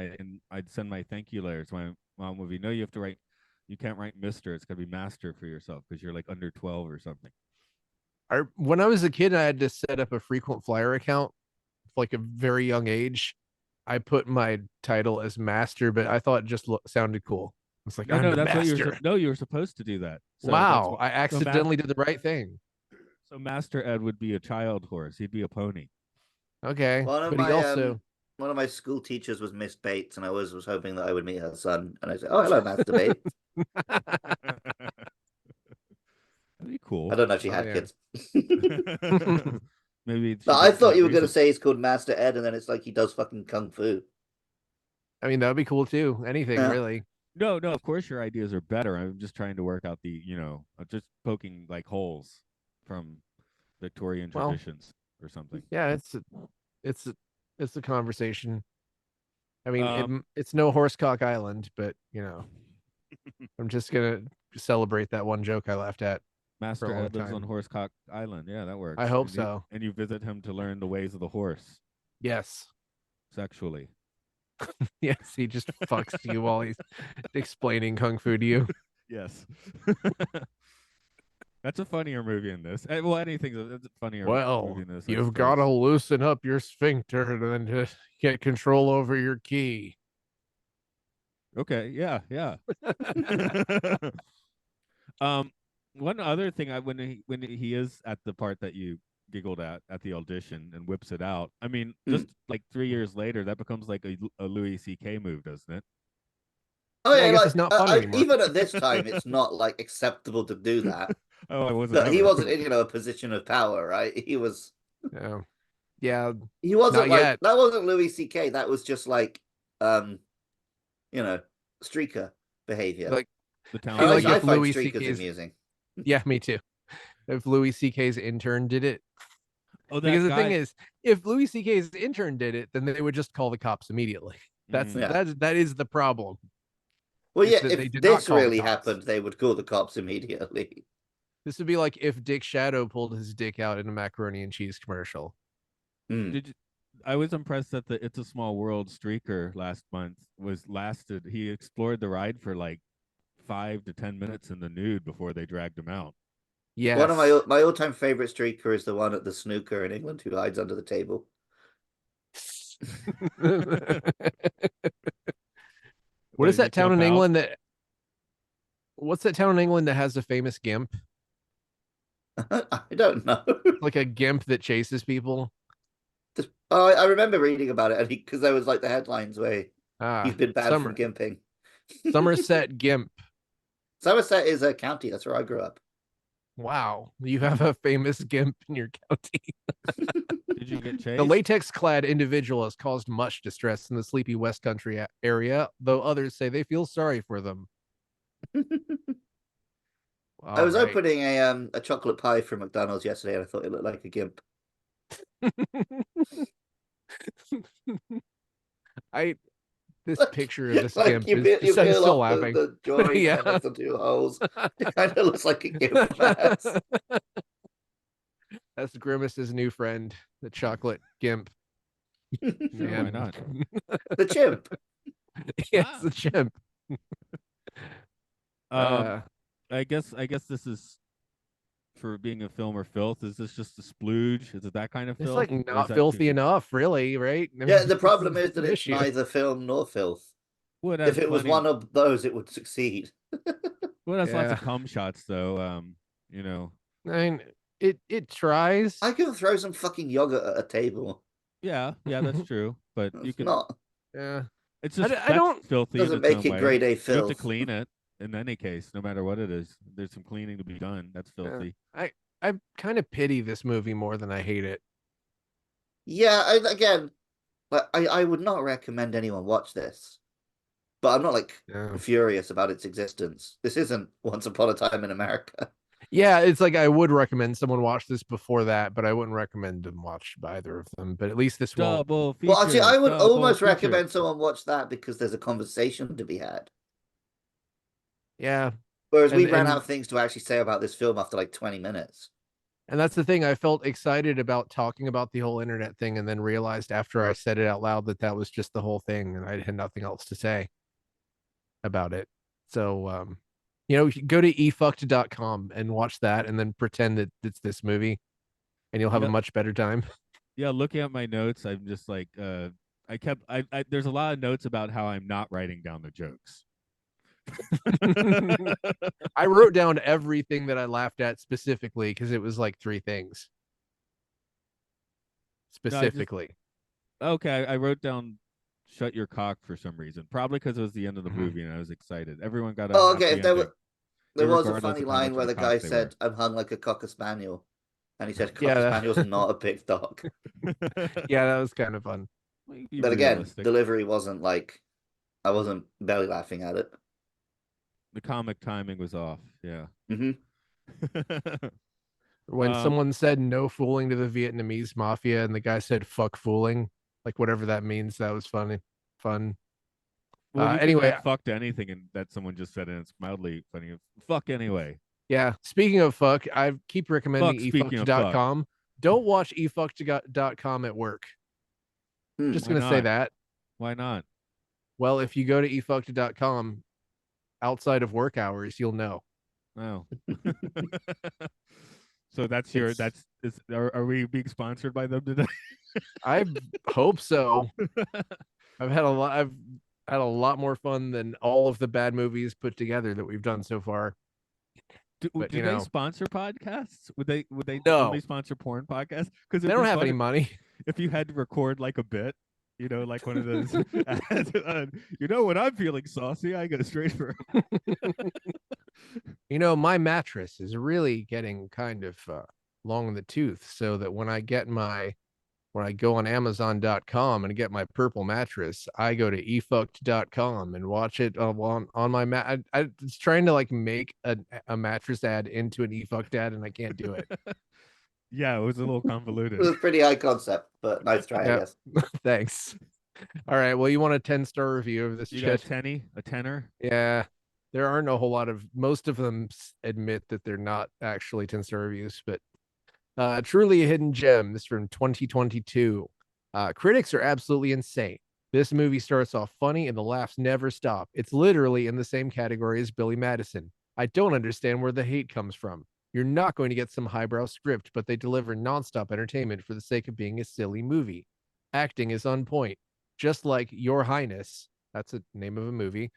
S1: I'd send my thank you letters, my mom would be, no, you have to write, you can't write Mister. It's got to be Master for yourself because you're like under 12 or something.
S3: When I was a kid, I had to set up a frequent flyer account, like a very young age. I put my title as Master, but I thought it just sounded cool. It's like,
S1: No,
S3: I'm
S1: no,
S3: the
S1: that's what
S3: master.
S1: no, you were supposed to do that. So that's
S3: Wow,
S1: what.
S3: I accidentally did the right thing.
S1: So Master Ed would be a child horse. He'd be a pony.
S3: Okay,
S2: One of
S3: but he
S2: my
S3: also
S2: one of my school teachers was Miss Bates, and I was hoping that I would meet her son. And I said, "Oh, hello, Master Bates."
S1: That'd be
S2: I
S1: cool.
S2: don't know if she
S3: Oh
S2: had
S3: yeah.
S2: kids.
S1: Maybe she
S2: No, I
S1: did for
S2: thought
S1: that
S2: you were going to
S1: reason.
S2: say he's called Master Ed, and then it's like he does fucking kung fu.
S3: I mean, that'd be cool too. Anything
S2: Yeah.
S3: really.
S1: No, no, of course your ideas are better. I'm just trying to work out the, just poking like holes from Victorian
S3: Well,
S1: traditions or something.
S3: yeah, it's it's a conversation. I mean,
S1: Um,
S3: it's no Horsecock Island, but I'm just gonna celebrate that one joke I laughed at for a
S1: Master
S3: long
S1: Ed lives on
S3: time.
S1: Horsecock Island. Yeah, that
S3: I
S1: works.
S3: hope
S1: And
S3: so.
S1: you visit him to learn the ways of the horse
S3: Yes.
S1: sexually.
S3: Yes, he just fucks you while he's explaining kung fu to you.
S1: Yes. That's a funnier movie in this. Well, anything that's a funnier movie
S3: Well,
S1: in this, I
S3: you've got to
S1: suppose.
S3: loosen up your sphincter and then to get control over your key.
S1: Okay, yeah, yeah. um, one other thing, when he is at the part that you giggled at the audition and whips it out. I mean,
S2: Hmm.
S1: just like 3 years later, that becomes like a Louis C.K. move, doesn't it?
S2: Oh
S3: Yeah, I
S2: yeah,
S3: guess
S2: like
S3: it's not fun anymore.
S2: even at this time, it's not like acceptable to do that.
S1: Oh, I wasn't
S2: But he
S1: ever.
S2: wasn't in a position of power, right?
S3: Yeah. Yeah,
S2: He wasn't
S3: not
S2: like
S3: yet.
S2: that. Wasn't Louis C.K. That was just like um, you know, streaker behavior.
S3: Like
S1: The
S3: be
S1: town
S3: like
S2: I
S3: if
S1: crier.
S2: find
S3: Louis
S2: streakers
S3: CK's
S2: amusing.
S3: yeah, me too. If Louis CK's intern did it.
S1: Oh,
S3: Because
S1: that
S3: the thing
S1: guy.
S3: is, if Louis CK's intern did it, then they would just call the cops immediately. That's
S1: Mm,
S2: Yeah.
S3: that is the problem.
S2: Well,
S3: Is
S2: yeah.
S3: that they
S2: If
S3: did not
S2: this
S3: call the
S2: really
S3: cops.
S2: happened, they would call the cops immediately.
S3: This would be like if Dick Shadow pulled his dick out in a macaroni and cheese commercial.
S2: Hmm.
S1: did you, I was impressed that the It's a Small World streaker last month was lasted. He explored the ride for like 5 to 10 minutes in the nude before they dragged him out.
S2: One of
S3: Yes.
S2: my all time favorite streaker is the one at the snooker in England who hides under the table.
S3: What is
S1: Letting
S3: that
S1: it
S3: town
S1: gimp
S3: in
S1: out.
S3: England that what's that town in England that has a famous gimp?
S2: I don't know.
S3: Like a gimp that chases people?
S2: Oh, I remember reading about it because there was like the headlines where he's
S3: Ah,
S2: been banned from gimping.
S3: Somerset Gimp.
S2: Somerset is a county. That's where I grew up.
S3: Wow, you have a famous gimp in your county.
S1: Did you get
S3: The
S1: chased?
S3: latex-clad individual has caused much distress in the sleepy West Country area, though others say they feel sorry for them.
S2: I
S3: All
S2: was
S3: right.
S2: opening a chocolate pie from McDonald's yesterday, and I thought it looked like a gimp.
S3: I this
S2: Like,
S3: picture of this
S2: like
S3: gimp is
S2: you
S3: just I'm
S2: peel
S3: still
S2: off
S3: laughing.
S2: the joint, and then
S3: Yeah.
S2: there's the two holes. It kind of looks like a gimp mask.
S3: That's Grimace's new friend, the chocolate gimp.
S1: Sure, why
S3: Man.
S1: not?
S2: The chimp.
S3: Yes,
S1: Ah.
S3: the chimp.
S1: Um, I guess this is for being a film or filth. Is this just a splooge? Is it that kind of
S3: It's
S1: filth,
S3: like
S1: or is
S3: not
S1: that too?
S3: filthy enough, really, right? I
S2: Yeah,
S3: mean,
S2: the
S3: this
S2: problem
S3: is
S2: is that
S3: an
S2: it's
S3: issue.
S2: neither film nor filth.
S1: Well, it has
S2: If it was
S1: plenty.
S2: one of those, it would succeed.
S1: Well, it has lots
S3: Yeah.
S1: of cum shots, though. You know.
S3: I mean, it tries.
S2: I can throw some fucking yogurt at a table.
S1: Yeah, yeah, that's true. But you
S2: It's
S1: can.
S2: not
S3: Yeah.
S1: It's just
S3: I
S1: that's
S3: don't
S1: filthy in
S2: doesn't
S1: its
S2: make
S1: own
S2: it
S1: way.
S2: grade A
S1: You have to
S2: filth.
S1: clean it in any case, no matter what it is. There's some cleaning to be done. That's
S3: yeah.
S1: filthy.
S3: I kind of pity this movie more than I hate it.
S2: Yeah, again, like I would not recommend anyone watch this, but I'm not like
S3: Yeah.
S2: furious about its existence. This isn't Once Upon a Time in America.
S3: Yeah, it's like I would recommend someone watch this before that, but I wouldn't recommend them watch either of them. But at least this won't.
S1: Double
S2: Well, actually,
S1: feature.
S2: I would
S1: Double
S2: almost
S1: feature.
S2: recommend someone watch that because there's a conversation to be had.
S3: Yeah.
S2: Whereas we
S3: And
S2: ran out
S3: and
S2: of things to actually say about this film after like 20 minutes.
S3: and that's the thing. I felt excited about talking about the whole internet thing, and then realized after I said it out loud that that was just the whole thing, and I had nothing else to say about it. So, go to efucked.com and watch that, and then pretend that it's this movie, and you'll have a
S1: Yeah,
S3: much better time.
S1: yeah. Looking at my notes, I'm just like, I kept. There's a lot of notes about how I'm not writing down the jokes.
S3: I wrote down everything that I laughed at specifically because it was like 3 things
S1: No, I just
S3: specifically.
S1: okay. I wrote down "shut your cock" for some reason. Probably because it was the end of the
S3: Mhm.
S1: movie and I was excited. Everyone got a
S2: Oh, okay.
S1: happy ending,
S2: There was a
S1: regardless
S2: funny
S1: of how
S2: line
S1: much of
S2: where
S1: a
S2: the
S1: cock
S2: guy
S1: they were.
S2: said, "I'm hung like a cocker spaniel," and he said, "Cocker
S3: Yeah,
S2: spaniel's not a big dog."
S3: yeah, that was kind of fun.
S1: Be
S2: But again,
S1: realistic.
S2: delivery wasn't like I wasn't belly laughing at it.
S1: The comic timing was off. Yeah.
S2: Hmm.
S3: When
S1: um.
S3: someone said no fooling to the Vietnamese mafia and the guy said fuck fooling, like whatever that means, that was funny. Fun.
S1: Well, you can
S3: Anyway,
S1: add "fuck" to anything, and that someone just said, and it's mildly funny. Fuck anyway.
S3: yeah. Speaking of fuck, I keep recommending
S1: Fuck. Speaking of fuck,
S3: efucked.com. Don't watch efucked.com at work.
S2: Hmm.
S3: Just
S1: why
S3: gonna say
S1: not?
S3: that.
S1: Why not?
S3: Well, if you go to efucked.com outside of work hours, you'll know.
S1: Oh. So that's your
S3: It's
S1: that's is are we being sponsored by them today?
S3: I hope so. I've had a lot more fun than all of the bad movies put together that we've done so far. But
S1: Do they sponsor podcasts? Would they only
S3: no,
S1: sponsor porn podcasts? Because
S3: they
S1: it'd
S3: don't
S1: be
S3: have
S1: fun
S3: any money.
S1: if you had to record like a bit, like one of those ads, when I'm feeling saucy, I go straight for
S3: My mattress is really getting kind of long in the tooth, so that when I go on Amazon.com and get my purple mattress, I go to efucked.com and watch it on my mat. I was trying to like make a mattress ad into an efucked ad, and I can't do it.
S1: Yeah, it was a little
S2: It
S1: convoluted.
S2: was pretty high concept, but nice try, I
S3: Yeah,
S2: guess.
S3: thanks. All right. Well, you want a 10-star review of this
S1: You got
S3: shit?
S1: a tenor?
S3: Yeah. There aren't a whole lot of most of them admit that they're not actually 10-star reviews, but truly a hidden gem. This is from 2022. Critics are absolutely insane. This movie starts off funny and the laughs never stop. It's literally in the same category as Billy Madison. I don't understand where the hate comes from. You're not going to get some highbrow script, but they deliver nonstop entertainment for the sake of being a silly movie. Acting is on point, just like Your Highness. That's the name of a movie.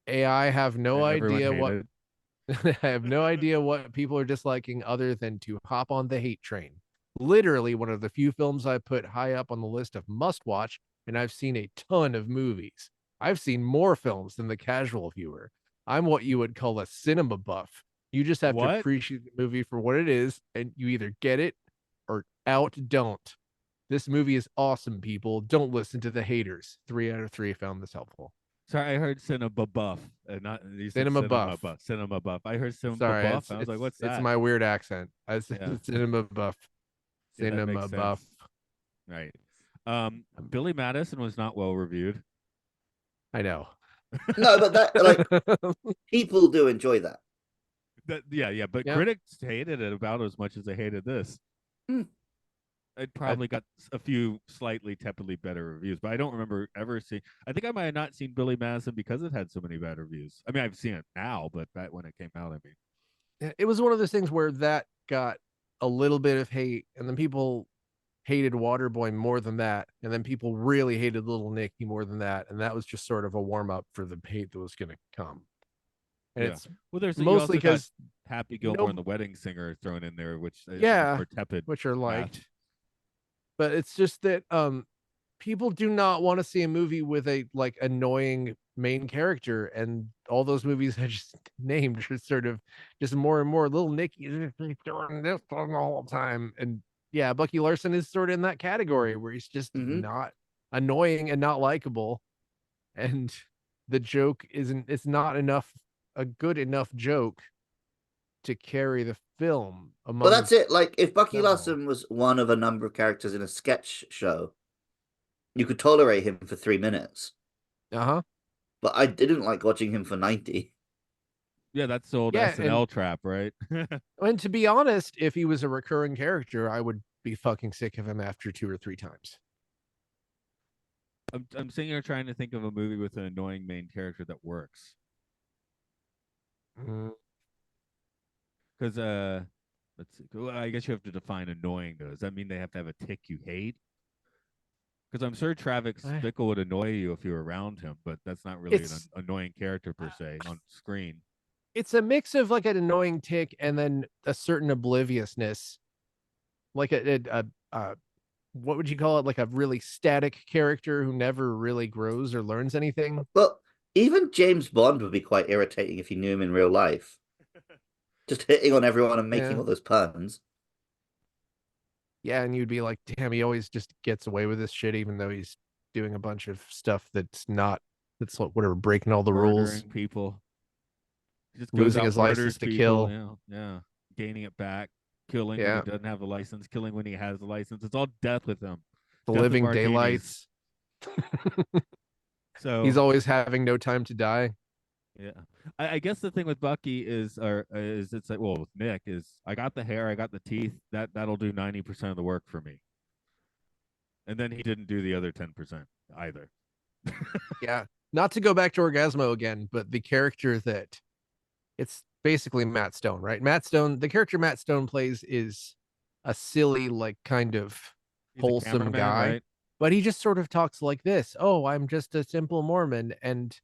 S3: AI have no
S1: That everyone
S3: idea what
S1: hated.
S3: I have no idea what people are disliking other than to hop on the hate train. Literally one of the few films I put high up on the list of must watch, and I've seen a ton of movies. I've seen more films than the casual viewer. I'm what you would call a cinema buff. You just have to
S1: What?
S3: appreciate the movie for what it is, and you either get it or don't. This movie is awesome, people. Don't listen to the haters. 3 out of 3 found this helpful.
S1: Sorry, I heard cinema buff. Not you said
S3: Cinema
S1: cinema
S3: buff.
S1: buff. Cinema buff. I heard cinema
S3: Sorry,
S1: buff.
S3: it's
S1: I was like,
S3: it's
S1: what's
S3: it's
S1: that?
S3: my weird accent. I said
S1: Yeah,
S3: cinema buff.
S1: yeah, that makes
S3: Cinema
S1: sense.
S3: buff.
S1: Right. Billy Madison was not well reviewed.
S3: I know.
S2: No, but that like people do enjoy that.
S1: Yeah, but
S3: Yeah.
S1: critics hated it about as much as they hated this.
S2: Hmm.
S1: It
S3: I,
S1: probably got a few slightly tepidly better reviews, but I don't remember ever seeing. I think I might have not seen Billy Madison because it had so many bad reviews. I mean, I've seen it now, but back when it came out, I mean,
S3: it was one of those things where that got a little bit of hate, and then people hated Waterboy more than that, and then people really hated Little Nicky more than that, and that was just sort of a warm up for the hate that was going to come. And
S1: yeah.
S3: it's
S1: Well, you
S3: mostly
S1: also got
S3: because
S1: Happy Gilmore and
S3: no,
S1: the Wedding Singer thrown in there, which is a much
S3: yeah,
S1: more tepid
S3: which are
S1: path.
S3: liked, but it's just that people do not want to see a movie with a like annoying main character, and all those movies I just named are sort of just more and more Little Nicky doing this the whole time. And yeah, Bucky Larson is sort of in that category where he's just
S2: Hmm.
S3: not annoying and not likable, and the joke isn't it's not enough a good enough joke to carry the film
S2: Well, that's
S3: among
S2: it. Like if Bucky
S3: several.
S2: Larson was one of a number of characters in a sketch show, you could tolerate him for 3 minutes.
S3: Uh-huh.
S2: But I didn't like watching him for 90.
S1: Yeah, that's the old
S3: Yeah,
S1: SNL trap, right?
S3: and to be honest, if he was a recurring character, I would be fucking sick of him after 2 or 3 times.
S1: I'm sitting here trying to think of a movie with an annoying main character that works.
S3: Mm,
S1: Because let's see. Well, I guess you have to define annoying though. Does that mean they have to have a tick you hate? Because I'm sure Travis
S3: I-
S1: Bickle would annoy you if you were around him, but that's not really an
S3: It's
S1: annoying character per se on screen.
S3: it's a mix of like an annoying tick and then a certain obliviousness, like a what would you call it? Like a really static character who never really grows or learns anything.
S2: Well, even James Bond would be quite irritating if you knew him in real life. Just hitting on everyone and making
S3: Yeah.
S2: all those puns.
S3: Yeah, and you'd be like, damn, he always just gets away with this shit, even though he's doing a bunch of stuff that's whatever, breaking all the rules,
S1: Murdering people. He just goes
S3: losing
S1: out,
S3: his license
S1: murders
S3: to
S1: people.
S3: kill.
S1: Yeah, yeah. Gaining it back, killing when he
S3: Yeah,
S1: doesn't have the license, killing when he has the license. It's all death with him.
S3: the
S1: Death and
S3: living
S1: martinis.
S3: daylights. He's
S1: So
S3: always having no time to die.
S1: yeah, I guess the thing with Bucky is it's like, well, with Nick is I got the hair, I got the teeth. That'll do 90% of the work for me. And then he didn't do the other 10% either.
S3: Yeah, not to go back to Orgasmo again, but the character that it's basically Matt Stone, right? Matt Stone, the character Matt Stone plays is a silly, like kind of
S1: He's a
S3: wholesome
S1: cameraman,
S3: guy,
S1: right?
S3: but he just sort of talks like this. Oh, I'm just a simple Mormon, and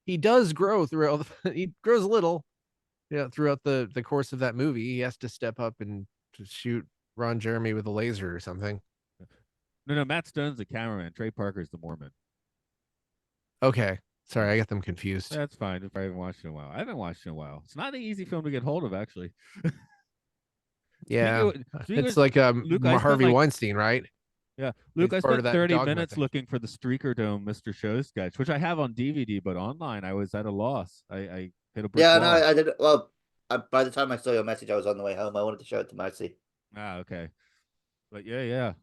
S3: he does grow throughout. He grows a little, throughout the course of that movie. He has to step up and to shoot Ron Jeremy with a laser or something.
S1: No, Matt Stone's the cameraman. Trey Parker's the Mormon.
S3: Okay,
S1: Yeah.
S3: sorry, I got them confused.
S1: That's fine if I haven't watched it in a while. I haven't watched it in a while. It's not an easy film to get hold of, actually.
S3: Yeah,
S1: Speaking
S3: it's
S1: of,
S3: like
S1: Luke, I spent
S3: Harvey
S1: like
S3: Weinstein, right?
S1: yeah, Luke,
S3: He's
S1: I
S3: part of
S1: spent
S3: that
S1: 30
S3: dogma
S1: minutes
S3: thing.
S1: looking for the Streaker Dome Mr. Show sketch, which I have on DVD, but online I was at a loss. I hit a brick
S2: Yeah, no,
S1: wall.
S2: I did. Well, by the time I saw your message, I was on the way home. I wanted to show it to Marcy.
S1: Ah, okay. But yeah.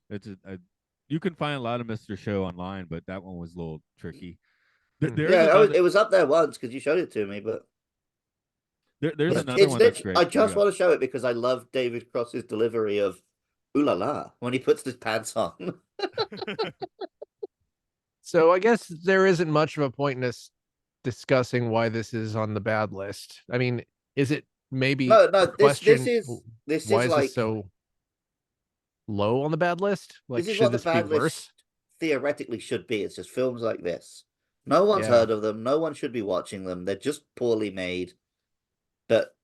S1: You can find a lot of Mr. Show online, but that one was a little tricky. There's
S2: Yeah,
S1: another
S2: it was up there once because you showed it to me, but
S1: there's
S2: it's
S1: another
S2: it's
S1: one that's
S2: literally.
S1: great.
S2: I
S1: There you
S2: just
S1: go.
S2: want to show it because I love David Cross's delivery of "Ooh la la" when he puts his pants on.
S3: So I guess there isn't much of a point in us discussing why this is on the bad list. I mean, is it maybe
S2: No,
S3: a
S2: this
S3: question?
S2: is
S3: Why is this
S2: like
S3: so low on the bad list?
S2: this
S3: Like,
S2: is
S3: should
S2: what the
S3: this be
S2: bad
S3: worse?
S2: list theoretically should be. It's just films like this. No one's
S3: Yeah,
S2: heard of them. No one should be watching them. They're just poorly made. But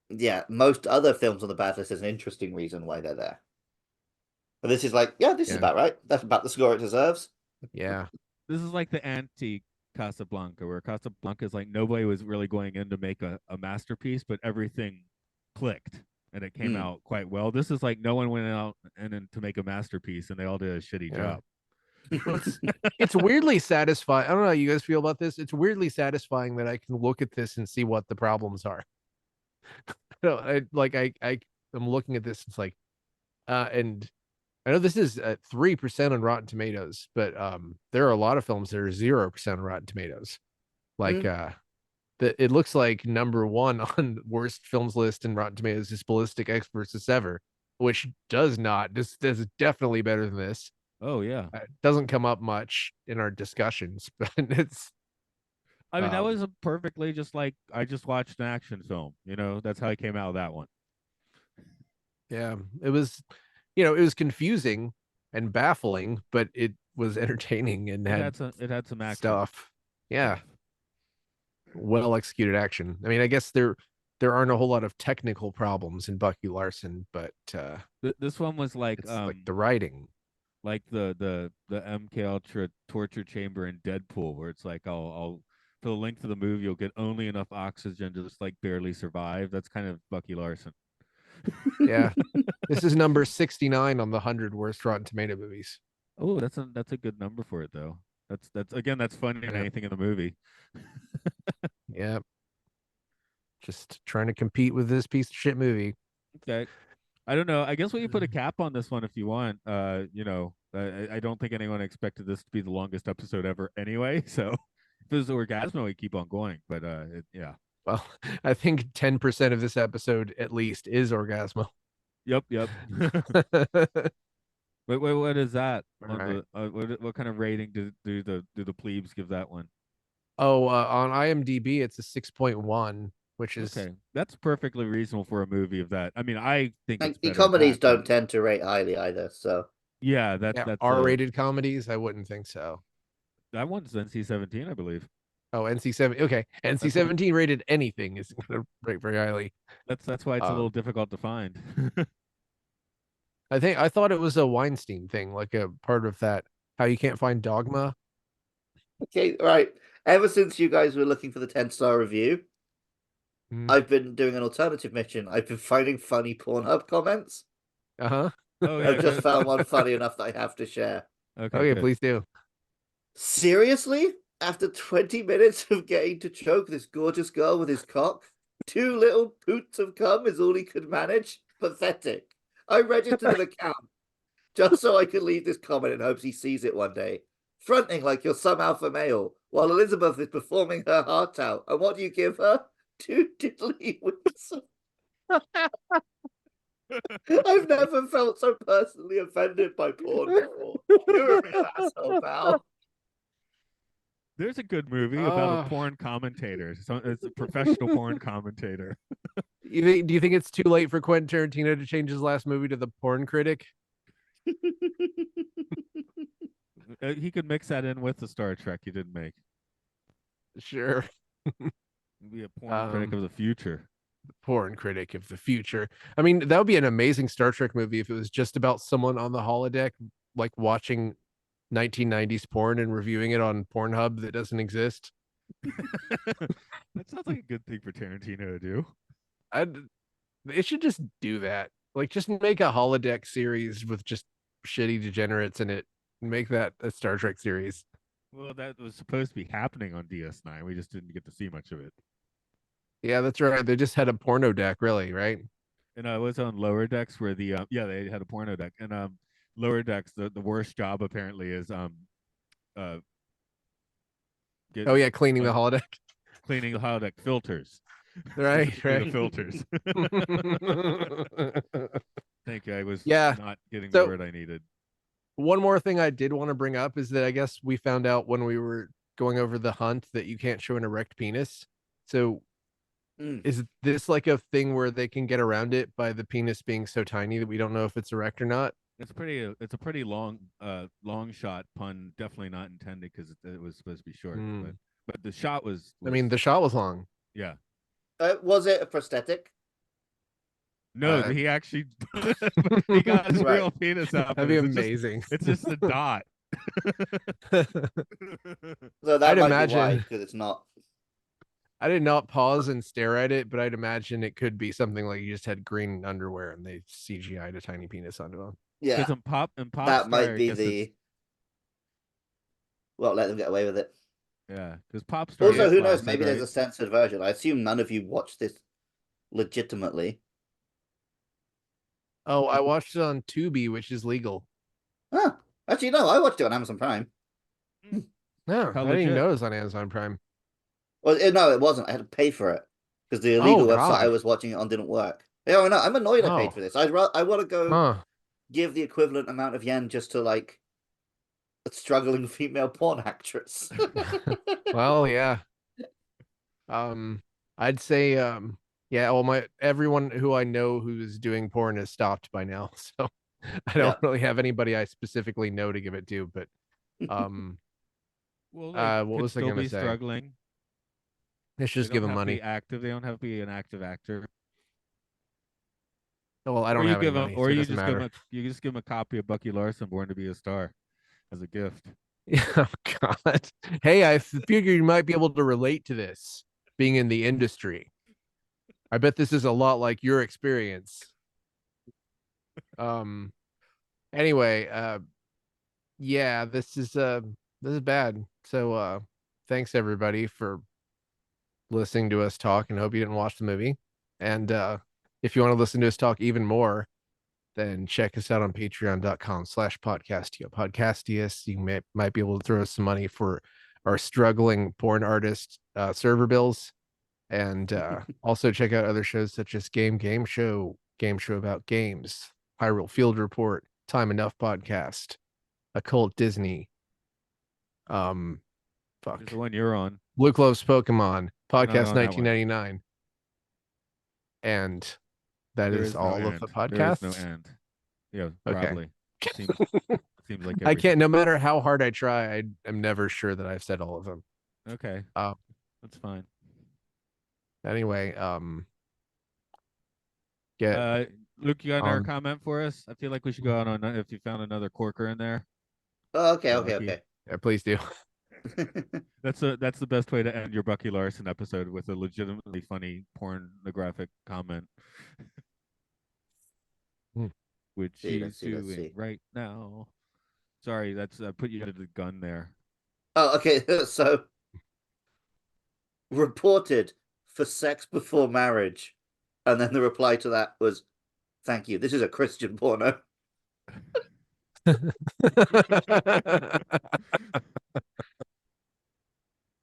S2: yeah, most other films on the bad list is an interesting reason why they're there. But this is like, yeah, this is
S3: yeah,
S2: about right. That's about the score it deserves.
S3: yeah,
S1: This is like the anti Casablanca, where Casablanca is like nobody was really going in to make a masterpiece, but everything clicked and it came
S2: Mm.
S1: out quite well. This is like no one went out and to make a masterpiece and they all did a shitty
S3: yeah.
S1: job.
S3: Well, it's weirdly satisfying. I don't know how you guys feel about this. It's weirdly satisfying that I can look at this and see what the problems are. I'm looking at this. It's like, and I know this is at 3% on Rotten Tomatoes, but there are a lot of films that are 0% on Rotten Tomatoes. Like
S2: Mm.
S3: it looks like number one on worst films list in Rotten Tomatoes is Ballistic Experts as Ever, which does not. This is definitely better than this.
S1: Oh yeah.
S3: It doesn't come up much in our discussions, but it's
S1: I mean, that
S3: um
S1: was a perfectly just like I just watched an action film. That's how I came out of that one.
S3: yeah, it was confusing and baffling, but it was entertaining and had
S1: It had some action.
S3: stuff. Yeah, well executed action. I mean, I guess there aren't a whole lot of technical problems in Bucky Larson, but
S1: This one was like
S3: it's like the writing.
S1: like the MK Ultra torture chamber in Deadpool, where it's like I'll for the length of the movie you'll get only enough oxygen to just like barely survive. That's kind of Bucky Larson.
S3: Yeah, this is number 69 on the 100 worst Rotten Tomato movies.
S1: Oh, that's a good number for it though. That's again that's funnier than
S3: Yeah,
S1: anything in the movie.
S3: yeah. Just trying to compete with this piece of shit movie.
S1: Okay. I don't know. I guess we can put a cap on this one if you want. I don't think anyone expected this to be the longest episode ever anyway. So if it was Orgazmo, we keep on going. But yeah.
S3: Well, I think 10% of this episode at least is Orgasmo.
S1: Yep. What is that
S3: All
S1: on
S3: right.
S1: the what kind of rating do the plebes give that one?
S3: Oh, on IMDb, it's a 6.1, which is
S1: Okay, that's perfectly reasonable for a movie of that. I mean, I think it's
S2: Like the
S1: better than
S2: comedies
S1: that, but
S2: don't tend to rate highly either, so
S1: Yeah,
S3: Yeah,
S1: that's
S3: R-rated comedies. I wouldn't think so.
S1: that one's NC-17, I believe.
S3: Oh, NC-7. Okay,
S1: That's why
S3: NC-17 rated anything is going to rate very highly.
S1: that's why it's a
S3: Um,
S1: little difficult to find.
S3: I thought it was a Weinstein thing, like a part of that. How you can't find Dogma.
S2: Okay, right. Ever since you guys were looking for the 10-star review,
S3: Mm.
S2: I've been doing an alternative mission. I've been finding funny Pornhub comments.
S3: Uh-huh.
S1: Oh yeah,
S2: I've just
S1: good.
S2: found one funny enough that I have to share.
S1: Okay,
S3: Okay,
S1: good.
S3: please do.
S2: Seriously? After 20 minutes of getting to choke this gorgeous girl with his cock, 2 little poots of cum is all he could manage? Pathetic. I registered an account just so I could leave this comment in hopes he sees it one day. Fronting like you're some alpha male, while Elizabeth is performing her heart out. And what do you give her? 2 diddly winks. I've never felt so personally offended by porn before. You're a real asshole, pal.
S1: There's a good movie about a
S3: Oh,
S1: porn commentator. So it's a professional porn commentator.
S3: do you think it's too late for Quentin Tarantino to change his last movie to The Porn Critic?
S1: He could mix that in with the Star Trek he didn't make.
S3: Sure.
S1: Be a porn critic of the future.
S3: Porn critic of the future. I mean, that would be an amazing Star Trek movie if it was just about someone on the holodeck, like watching 1990s porn and reviewing it on Pornhub that doesn't exist.
S1: That sounds like a good thing for Tarantino to do.
S3: It should just do that. Like, just make a holodeck series with just shitty degenerates in it. Make that a Star Trek series.
S1: Well, that was supposed to be happening on DS9. We just didn't get to see much of it.
S3: Yeah, that's right. They just had a porno deck, really, right?
S1: And I was on Lower Decks where they had a porno deck. And Lower Decks, the worst job apparently is uh get
S3: Oh yeah, cleaning the holodeck.
S1: cleaning the holodeck filters.
S3: Right, right.
S1: The filters. Thank you. I was
S3: Yeah.
S1: not getting the
S3: So
S1: word I needed.
S3: one more thing I did want to bring up is that I guess we found out when we were going over the hunt that you can't show an erect penis. So is this like a thing where they can get around it by the penis being so tiny that we don't know if it's erect or not?
S1: It's a pretty long shot pun. Definitely not intended because it was supposed to be short. But the shot was
S3: I mean, the shot was long.
S1: Yeah.
S2: Was it a prosthetic?
S1: No, he actually he got his
S2: Right.
S1: real penis out.
S3: That'd be
S1: It's
S3: amazing.
S1: It's just a dot.
S2: So that
S3: I'd
S2: might
S3: imagine
S2: be why, because it's not.
S3: I did not pause and stare at it, but I'd imagine it could be something like you just had green underwear and they CGI'd a tiny penis onto them.
S2: Yeah,
S1: Because in pop
S2: that
S1: star,
S2: might
S1: I
S2: be
S1: guess
S2: the. Well, let them get away with it.
S1: yeah, because pop star.
S2: Also,
S1: is
S2: who knows?
S1: blasted,
S2: Maybe there's
S1: right?
S2: a censored version. I assume none of you watched this legitimately.
S3: Oh, I watched it on Tubi, which is legal.
S2: Huh. Actually, no, I watched it on Amazon Prime.
S3: No,
S1: How
S3: I didn't even
S1: legit?
S3: know it was on Amazon Prime.
S2: Well, no, it wasn't. I had to pay for it because the
S3: Oh
S2: illegal website I
S3: God.
S2: was watching it on didn't work. Yeah, no, I'm annoyed I paid
S3: Oh,
S2: for this. I want to go
S3: huh.
S2: give the equivalent amount of yen just to like a struggling female porn actress.
S3: Well, yeah. I'd say, yeah. Well, everyone who I know who's doing porn has stopped by now, so I don't
S2: Yeah.
S3: really have anybody I specifically know to give it to. But,
S1: Well, they
S3: what
S1: could
S3: was I
S1: still
S3: gonna
S1: be
S3: say?
S1: struggling.
S3: Let's
S1: They
S3: just give
S1: don't
S3: them
S1: have to be
S3: money.
S1: active. They don't have to be an active actor.
S3: Well, I
S1: Or
S3: don't
S1: you
S3: have any
S1: give them,
S3: money,
S1: or
S3: so it doesn't matter.
S1: you just give them a copy of Bucky Larson, Born to Be a Star, as a gift.
S3: Oh God. Hey, I figured you might be able to relate to this being in the industry. I bet this is a lot like your experience. Um anyway, yeah, this is bad. So thanks everybody for listening to us talk and hope you didn't watch the movie. And if you want to listen to us talk even more, then check us out on patreon.com/podcastio. Podcastius. You might be able to throw us some money for our struggling porn artist server bills. And also check out other shows such as Game Show about games, Hyrule Field Report, Time Enough Podcast, Occult Disney, fuck,
S1: It's the one you're on.
S3: Blue Cloves Pokemon,
S1: You're not
S3: Podcast
S1: on that one.
S3: 1999. And that
S1: There
S3: is
S1: is no
S3: all of
S1: end.
S3: the
S1: There is no
S3: podcasts.
S1: end. Yeah,
S3: Okay.
S1: broadly. Seems seems like
S3: I
S1: every
S3: can't. No matter how hard I try, I'm never sure that I've said all of them.
S1: Okay,
S3: Uh,
S1: that's fine.
S3: anyway, get
S1: Uh, Luke, you got another
S3: on.
S1: comment for us? I feel like we should go out on if you found another corker in there.
S2: Oh, okay,
S1: Or
S2: okay,
S1: Bucky.
S2: okay.
S3: Yeah, please do.
S1: That's the best way to end your Bucky Larson episode, with a legitimately funny pornographic comment.
S3: Hmm.
S1: Which she's
S2: Let's
S1: doing
S2: see.
S1: right now. Sorry, that's put you under the gun there.
S2: Oh, okay. So reported for sex before marriage, and then the reply to that was, "Thank you. This is a Christian porno."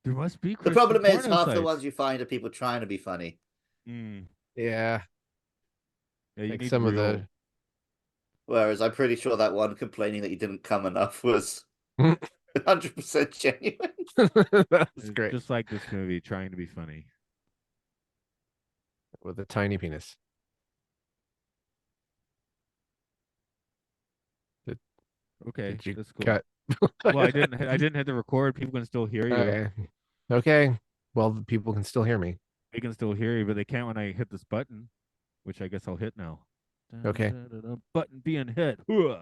S1: There must be
S2: The
S1: Christian
S2: problem is
S1: porno
S2: half the
S1: sites.
S2: ones you find are people trying to be funny.
S1: Mm.
S3: Yeah,
S1: Yeah, you
S3: like
S1: need
S3: some of
S1: real.
S3: the.
S2: Whereas I'm pretty sure that one complaining that you didn't come enough was 100% genuine.
S3: That's
S1: It's
S3: great
S1: just like this movie trying to be funny.
S3: with a tiny penis. Did,
S1: Okay,
S3: did you
S1: that's cool.
S3: cut?
S1: Well, I didn't hit the record. People can still hear you.
S3: Okay. Okay. Well, the people can still hear me.
S1: They can still hear you, but they can't when I hit this button, which I guess I'll hit now.
S3: Okay.
S1: Button being hit. Hooah.